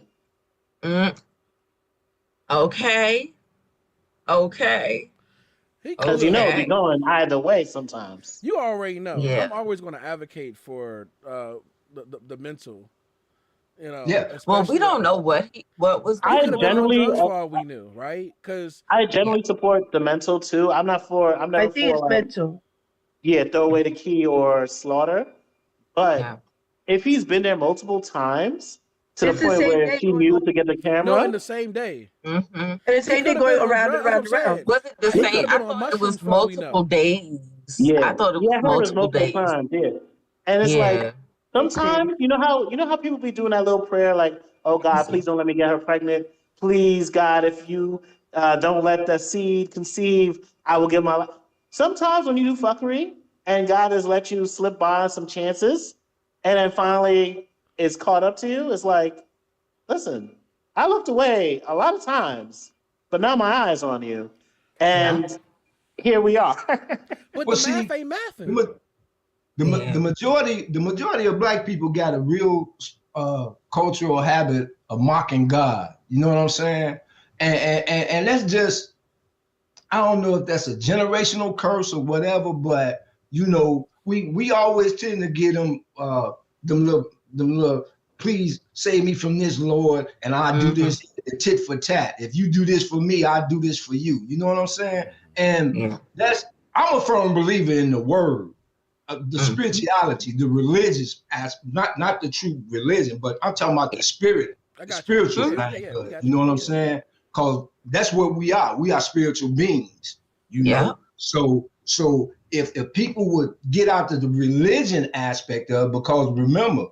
Speaker 7: Okay.
Speaker 4: Because it'd be going either way sometimes.
Speaker 5: You already know.
Speaker 7: Yeah.
Speaker 5: I'm always going to advocate for the mental.
Speaker 7: Yeah. Well, we don't know what was.
Speaker 4: I generally,
Speaker 5: for all we knew, right? Because
Speaker 4: I generally support the mental too. I'm never for
Speaker 3: mental.
Speaker 4: Yeah, throw away the key or slaughter. But if he's been there multiple times to the point where he knew to get the camera,
Speaker 5: no, in the same day.
Speaker 3: And the same day going around and around.
Speaker 7: Was it the same? I thought it was multiple days.
Speaker 4: Yeah,
Speaker 7: I thought it was multiple days.
Speaker 4: Times. Yeah, and it's like sometimes you know how people be doing that little prayer like, oh God, please don't let me get her pregnant. Please God, if you don't let the seed conceive, I will give my life. Sometimes when you do fuckery and God has let you slip by some chances, and then finally it's caught up to you, it's like, listen, I looked away a lot of times, but now my eyes on you, and here we are.
Speaker 5: But the math ain't mathing.
Speaker 6: The majority of black people got a real cultural habit of mocking God. You know what I'm saying? And that's just, I don't know if that's a generational curse or whatever, but we always tend to get them little, please save me from this, Lord, and I'll do this tit for tat. If you do this for me, I'll do this for you. You know what I'm saying? And I'm a firm believer in the word, the spirituality, the religious aspect, not the true religion, but I'm talking about the spirit, the spiritual aspect. You know what I'm saying? Because that's what we are. We are spiritual beings. You know? So if people would get out to the religion aspect of it, because remember,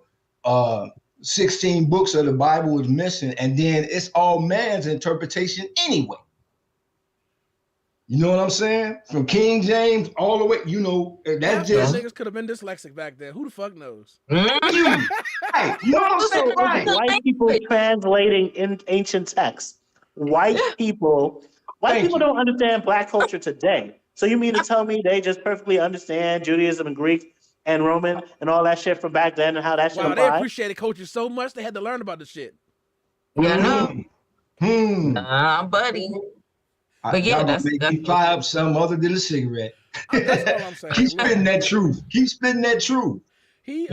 Speaker 6: 16 books of the Bible is missing, and then it's all man's interpretation anyway. You know what I'm saying? From King James all the way, that just
Speaker 5: niggas could have been dyslexic back then. Who the fuck knows?
Speaker 6: Right. You know what I'm saying? Right.
Speaker 4: White people translating in ancient texts. White people don't understand black culture today. So you mean to tell me they just perfectly understand Judaism and Greek and Roman and all that shit from back then and how that shit applied?
Speaker 5: They appreciated culture so much they had to learn about the shit.
Speaker 7: Buddy. But yeah,
Speaker 6: that's make me fly up something other than a cigarette.
Speaker 5: That's all I'm saying.
Speaker 6: Keep spitting that truth. Keep spitting that truth.
Speaker 5: He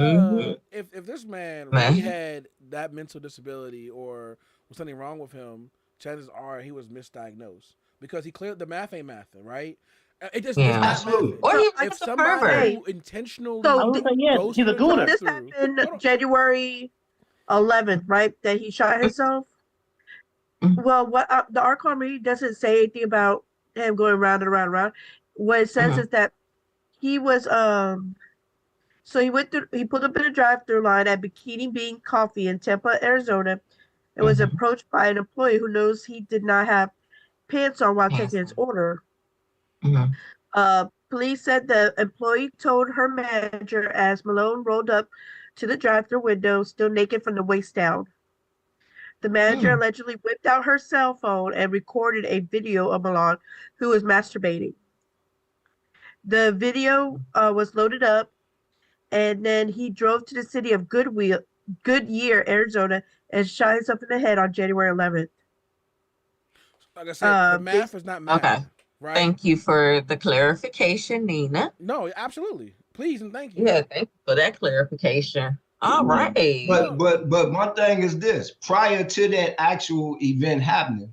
Speaker 5: if this man really had that mental disability or was something wrong with him, chances are he was misdiagnosed because he cleared the math ain't mathing, right? It just
Speaker 6: absolutely.
Speaker 7: Or he's
Speaker 5: if somebody who intentionally
Speaker 3: So
Speaker 4: he's a gooner.
Speaker 3: This happened January 11th, right? That he shot himself. Well, what the article read doesn't say anything about him going round and round and round. What it says is that he was so he pulled up in a drive-through line at Bikini Bean Coffee in Tampa, Arizona, and was approached by an employee who knows he did not have pants on while taking his order. Police said the employee told her manager as Malone rolled up to the drive-through window, still naked from the waist down. The manager allegedly whipped out her cell phone and recorded a video of Malone, who was masturbating. The video was loaded up, and then he drove to the city of Goodyear, Arizona, and shot himself in the head on January 11th.
Speaker 5: Like I said, the math is not math.
Speaker 7: Okay.
Speaker 5: Right?
Speaker 7: Thank you for the clarification, Nina.
Speaker 5: No, absolutely. Please and thank you.
Speaker 7: Yeah, thank you for that clarification. All right.
Speaker 6: But my thing is this: prior to that actual event happening,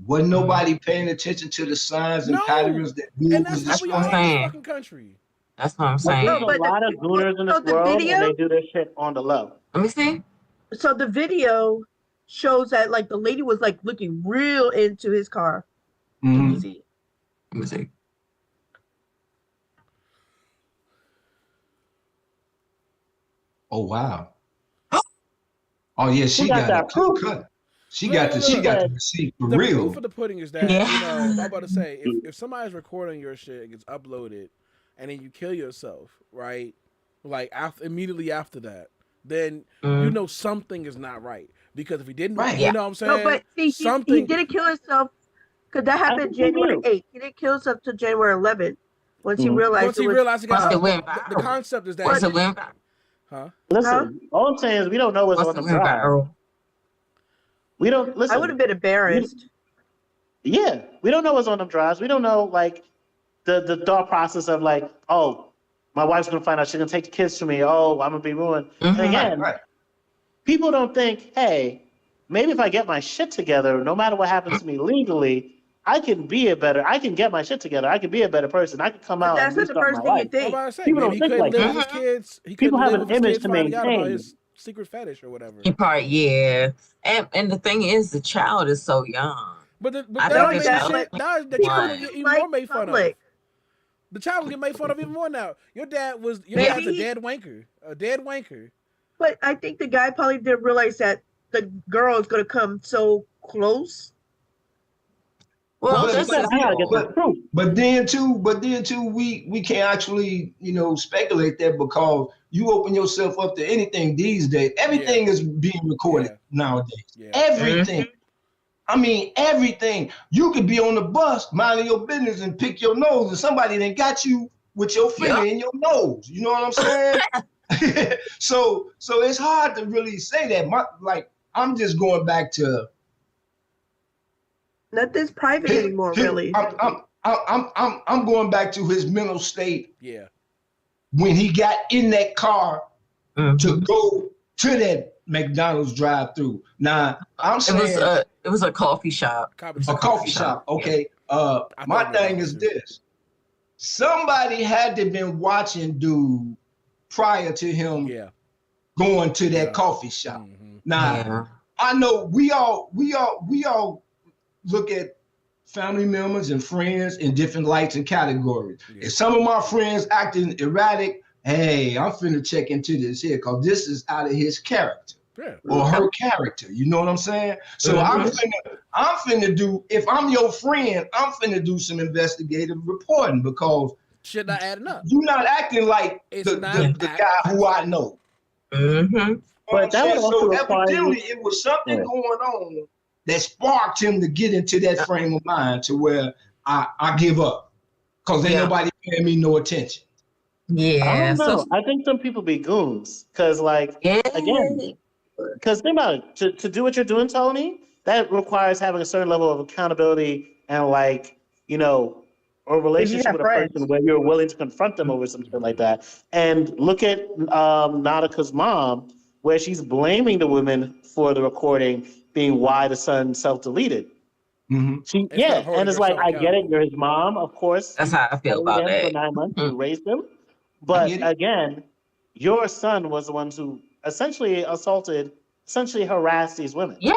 Speaker 6: wasn't nobody paying attention to the signs and patterns that
Speaker 5: and that's how we are in this fucking country.
Speaker 7: That's what I'm saying.
Speaker 4: There's a lot of gooners in this world, and they do their shit on the low.
Speaker 7: Let me see.
Speaker 3: So the video shows that like the lady was like looking real into his car. Can you see?
Speaker 7: Let me see.
Speaker 6: Oh wow. Oh yeah, she got that cut. She got the receipt for real.
Speaker 5: The proof of the pudding is that, I'm about to say, if somebody's recording your shit, it gets uploaded, and then you kill yourself, right? Like immediately after that, then you know something is not right. Because if he didn't, you know what I'm saying?
Speaker 3: No, but see, he didn't kill himself because that happened January 8th. He didn't kill himself until January 11th. Once he realized
Speaker 5: the concept is that.
Speaker 4: Listen, all I'm saying is we don't know what's on the drive. We don't listen.
Speaker 3: I would have been embarrassed.
Speaker 4: We don't know what's on them drives. We don't know like the thought process of like, oh, my wife's gonna find out, she's gonna take the kids from me. Oh, I'm gonna be ruined. And again, people don't think, hey, maybe if I get my shit together, no matter what happens to me legally, I can get my shit together. I can be a better person. I can come out and restart my life. People don't think like that. People have an image to maintain.
Speaker 5: His secret fetish or whatever.
Speaker 7: And the thing is, the child is so young.
Speaker 5: But the child will get even more made fun of. The child will get made fun of even more now. Your dad's a dead wanker.
Speaker 3: But I think the guy probably didn't realize that the girl is going to come so close.
Speaker 6: Well, but then too, we can't actually, speculate that because you open yourself up to anything these days. Everything is being recorded nowadays. Everything. I mean, everything. You could be on the bus minding your business and pick your nose, and somebody then got you with your finger in your nose. You know what I'm saying? So it's hard to really say that. I'm just going back to.
Speaker 3: Nothing's private anymore, really.
Speaker 6: I'm going back to his mental state.
Speaker 5: Yeah.
Speaker 6: When he got in that car to go to that McDonald's drive-through. Now I'm saying
Speaker 7: it was a coffee shop.
Speaker 6: A coffee shop. Okay. My thing is this: somebody had to been watching dude prior to him going to that coffee shop. Now I know we all look at family members and friends in different lights and categories. If some of my friends acting erratic, hey, I'm finna check into this here because this is out of his character or her character. You know what I'm saying? So I'm finna do, if I'm your friend, I'm finna do some investigative reporting because
Speaker 5: shit not adding up.
Speaker 6: You're not acting like the guy who I know.
Speaker 4: But that would also
Speaker 6: evidently it was something going on that sparked him to get into that frame of mind to where I give up because ain't nobody paying me no attention.
Speaker 4: I don't know. I think some people be goons because, again, because think about it. To do what you're doing, Tony, that requires having a certain level of accountability and, a relationship with a person where you're willing to confront them over some shit like that. And look at Nautica's mom, where she's blaming the women for the recording being why the son self-deleted. And it's like, I get it, you're his mom, of course.
Speaker 7: That's how I feel about it.
Speaker 4: For 9 months, you raised him. But again, your son was the one who essentially assaulted essentially harass these women.
Speaker 7: Yeah.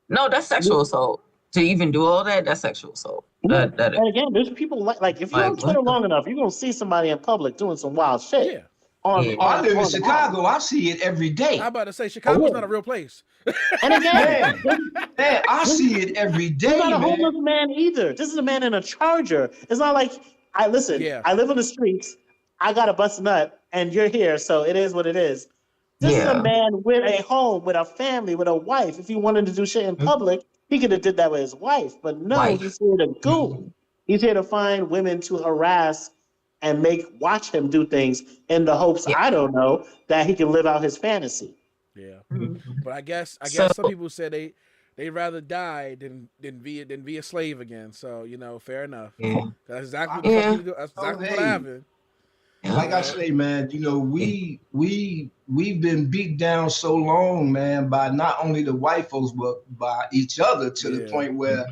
Speaker 7: No, that's sexual assault. To even do all that, that's sexual assault.
Speaker 4: And again, there's people like if you're on Twitter long enough, you're gonna see somebody in public doing some wild shit.
Speaker 5: Yeah.
Speaker 6: I live in Chicago. I see it every day.
Speaker 5: I'm about to say Chicago's not a real place.
Speaker 4: And again,
Speaker 6: man, I see it every day.
Speaker 4: He's not a homeless man either. This is a man in a Charger. It's not like I live on the streets. I got a bust nut, and you're here, so it is what it is. This is a man with a home, with a family, with a wife. If he wanted to do shit in public, he could have did that with his wife. But no, he's here to goon. He's here to find women to harass and watch him do things in the hopes, I don't know, that he can live out his fantasy.
Speaker 5: Yeah. But I guess some people said they'd rather die than be a slave again. So, fair enough.
Speaker 7: Yeah.
Speaker 5: That's exactly what happened.
Speaker 6: Like I say, man, we've been beat down so long, man, by not only the white folks, but by each other to the point where,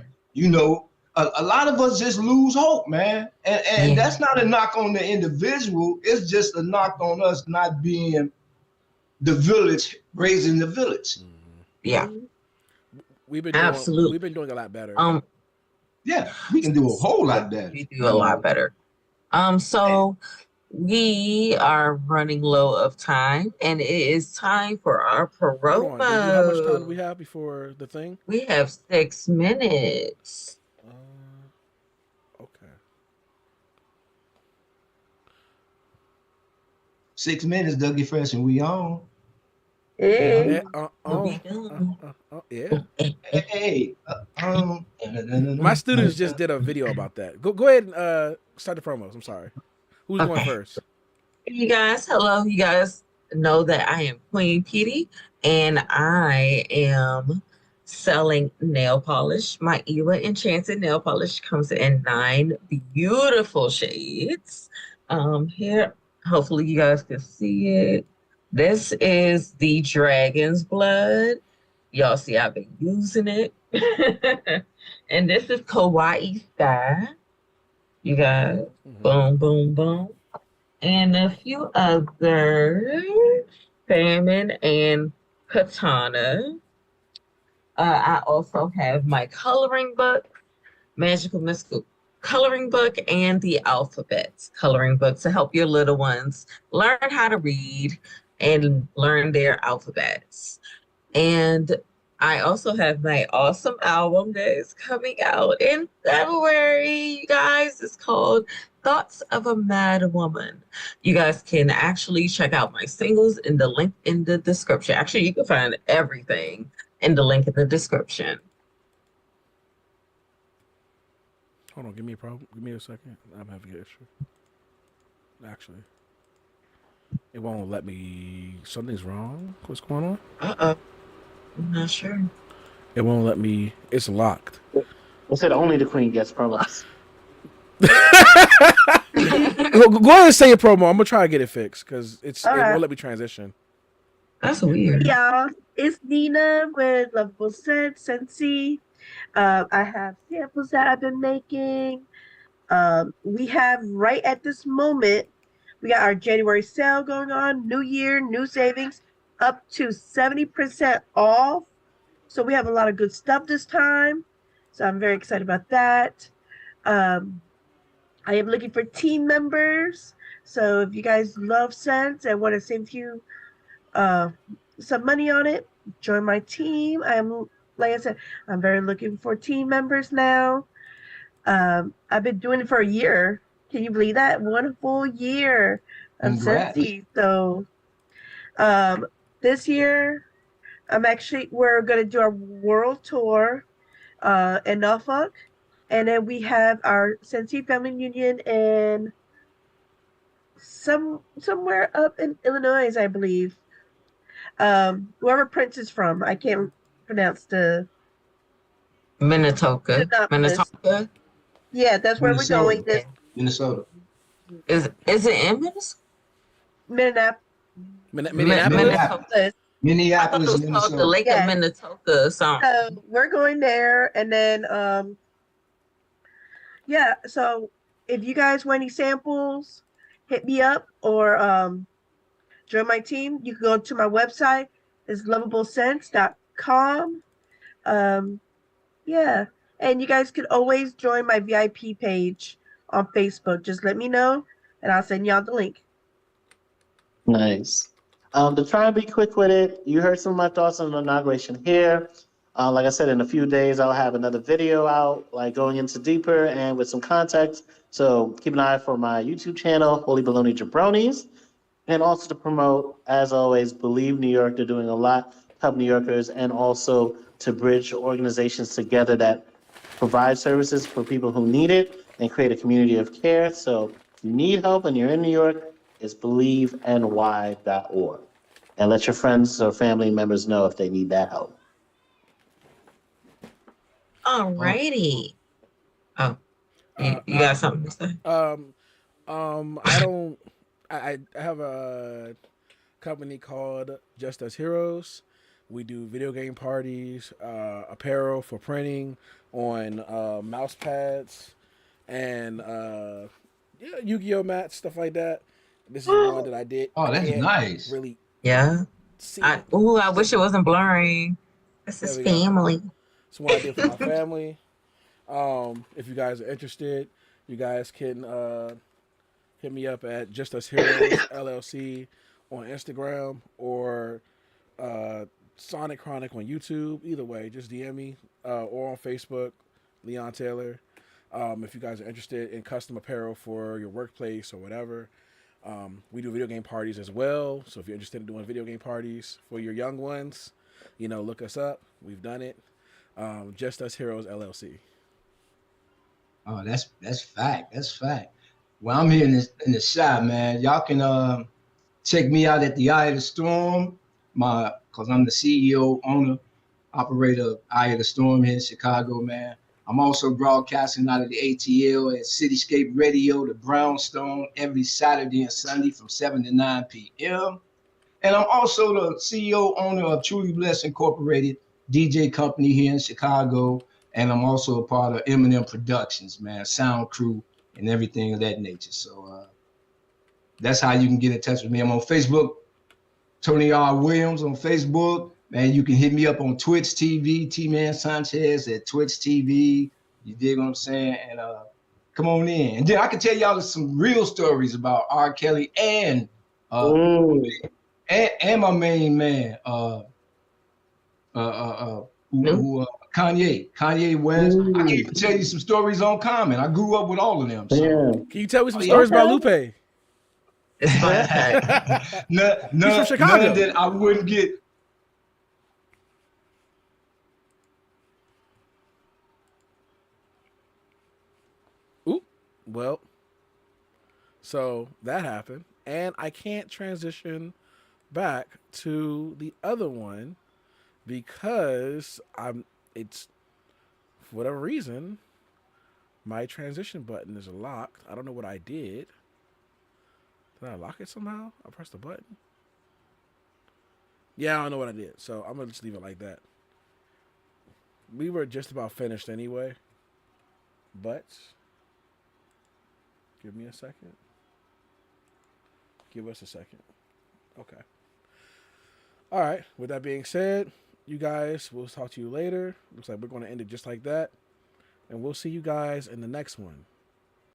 Speaker 6: a lot of us just lose hope, man. And that's not a knock on the individual. It's just a knock on us not being the village, raising the village.
Speaker 7: Yeah.
Speaker 5: We've been doing a lot better.
Speaker 6: Yeah, we can do a whole lot better.
Speaker 7: We do a lot better. So we are running low of time, and it is time for our promo.
Speaker 5: How much time do we have before the thing?
Speaker 7: We have 6 minutes.
Speaker 5: Okay.
Speaker 6: 6 minutes, Dougie Fresh, and we on.
Speaker 3: Hey.
Speaker 5: Yeah.
Speaker 6: Hey.
Speaker 5: My students just did a video about that. Go ahead and start the promos. I'm sorry. Who's going first?
Speaker 7: You guys, hello. You guys know that I am Queen Pedii, and I am selling nail polish. My Era Enchanted nail polish comes in 9 beautiful shades. Here, hopefully you guys can see it. This is the Dragon's Blood. Y'all see I've been using it. And this is Kawaii Sky. You guys, boom, boom, boom. And a few other Famine and Katana. I also have my coloring book, Magical Mystical Coloring Book, and the Alphabet Coloring Book to help your little ones learn how to read and learn their alphabets. And I also have my awesome album that is coming out in February, you guys. It's called Thoughts of a Mad Woman. You guys can actually check out my singles in the link in the description. Actually, you can find everything in the link in the description.
Speaker 5: Hold on, give me a second. I'm having an issue. Actually, it won't let me. Something's wrong. What's going on?
Speaker 7: I'm not sure.
Speaker 5: It won't let me. It's locked.
Speaker 4: It said only the Queen gets promos.
Speaker 5: Go ahead and say a promo. I'm gonna try to get it fixed because it won't let me transition.
Speaker 7: That's weird.
Speaker 3: Y'all, it's Nina with Lovable Scentsy. I have samples that I've been making. We have right at this moment, we got our January sale going on. New year, new savings, up to 70% off. So we have a lot of good stuff this time. So I'm very excited about that. I am looking for team members. So if you guys love scents and want to save you some money on it, join my team. Like I said, I'm very looking for team members now. I've been doing it for a year. Can you believe that? 1 full year of Scentsy. So this year, we're going to do our world tour in Norfolk. And then we have our Scentsy Family Union in somewhere up in Illinois, I believe. Wherever Prince is from, I can't pronounce the
Speaker 7: Minnetonka.
Speaker 3: Yeah, that's where we're going.
Speaker 6: Minnesota.
Speaker 7: Is it in Minnesota?
Speaker 3: Minneapolis.
Speaker 6: Minneapolis,
Speaker 7: I thought it was called the Lake of Minnetonka or something.
Speaker 3: So we're going there, and then so if you guys want any samples, hit me up or join my team. You can go to my website, is lovablesense.com. Yeah. And you guys can always join my VIP page on Facebook. Just let me know and I'll send y'all the link.
Speaker 4: Nice. To try and be quick with it, you heard some of my thoughts on the inauguration here. Like I said, in a few days, I'll have another video out, like going into deeper and with some context. So keep an eye for my YouTube channel, Holy Baloney Jabronis. And also to promote, as always, Believe New York. They're doing a lot to help New Yorkers and also to bridge organizations together that provide services for people who need it and create a community of care. So if you need help and you're in New York, it's believeny.org. And let your friends or family members know if they need that help.
Speaker 7: Alrighty. Oh, you got something to say?
Speaker 5: I have a company called Just Us Heroes. We do video game parties, apparel for printing on mouse pads, and Yu-Gi-Oh mats, stuff like that. This is one that I did.
Speaker 6: Oh, that's nice.
Speaker 5: Really,
Speaker 7: Yeah.
Speaker 5: see.
Speaker 7: I wish it wasn't blurring. This is family.
Speaker 5: It's one I did for my family. If you guys are interested, you guys can hit me up at Just Us Heroes LLC on Instagram or Sonic Chronic on YouTube. Either way, just DM me or on Facebook, Leon Taylor. If you guys are interested in custom apparel for your workplace or whatever, we do video game parties as well. So if you're interested in doing video game parties for your young ones, look us up. We've done it. Just Us Heroes LLC.
Speaker 6: Oh, that's fact. That's fact. Well, I'm here in the shop, man. Y'all can check me out at the Eye of the Storm, because I'm the CEO, owner, operator of Eye of the Storm here in Chicago, man. I'm also broadcasting out of the ATL at Cityscape Radio, the Brownstone, every Saturday and Sunday from 7 to 9 p.m. And I'm also the CEO, owner of Truly Blessed Incorporated, DJ company here in Chicago. And I'm also a part of Eminem Productions, man, sound crew and everything of that nature. So that's how you can get in touch with me. I'm on Facebook, Tony R. Williams on Facebook. Man, you can hit me up on Twitch TV, T-Man Sanchez at Twitch TV. You dig what I'm saying? And come on in. And then I can tell y'all some real stories about R. Kelly and my main man, Kanye West. I can even tell you some stories on Common. I grew up with all of them. So.
Speaker 4: Yeah.
Speaker 5: Can you tell me some stories about Lupe?
Speaker 6: None
Speaker 5: from Chicago.
Speaker 6: that I wouldn't get.
Speaker 5: Ooh, well, so that happened, and I can't transition back to the other one because it's for whatever reason my transition button is locked. I don't know what I did. Did I lock it somehow? I pressed the button. Yeah, I don't know what I did, so I'm gonna just leave it like that. We were just about finished anyway, but give me a second. Give us a second. Okay. All right. With that being said, you guys, we'll talk to you later. Looks like we're going to end it just like that. And we'll see you guys in the next one.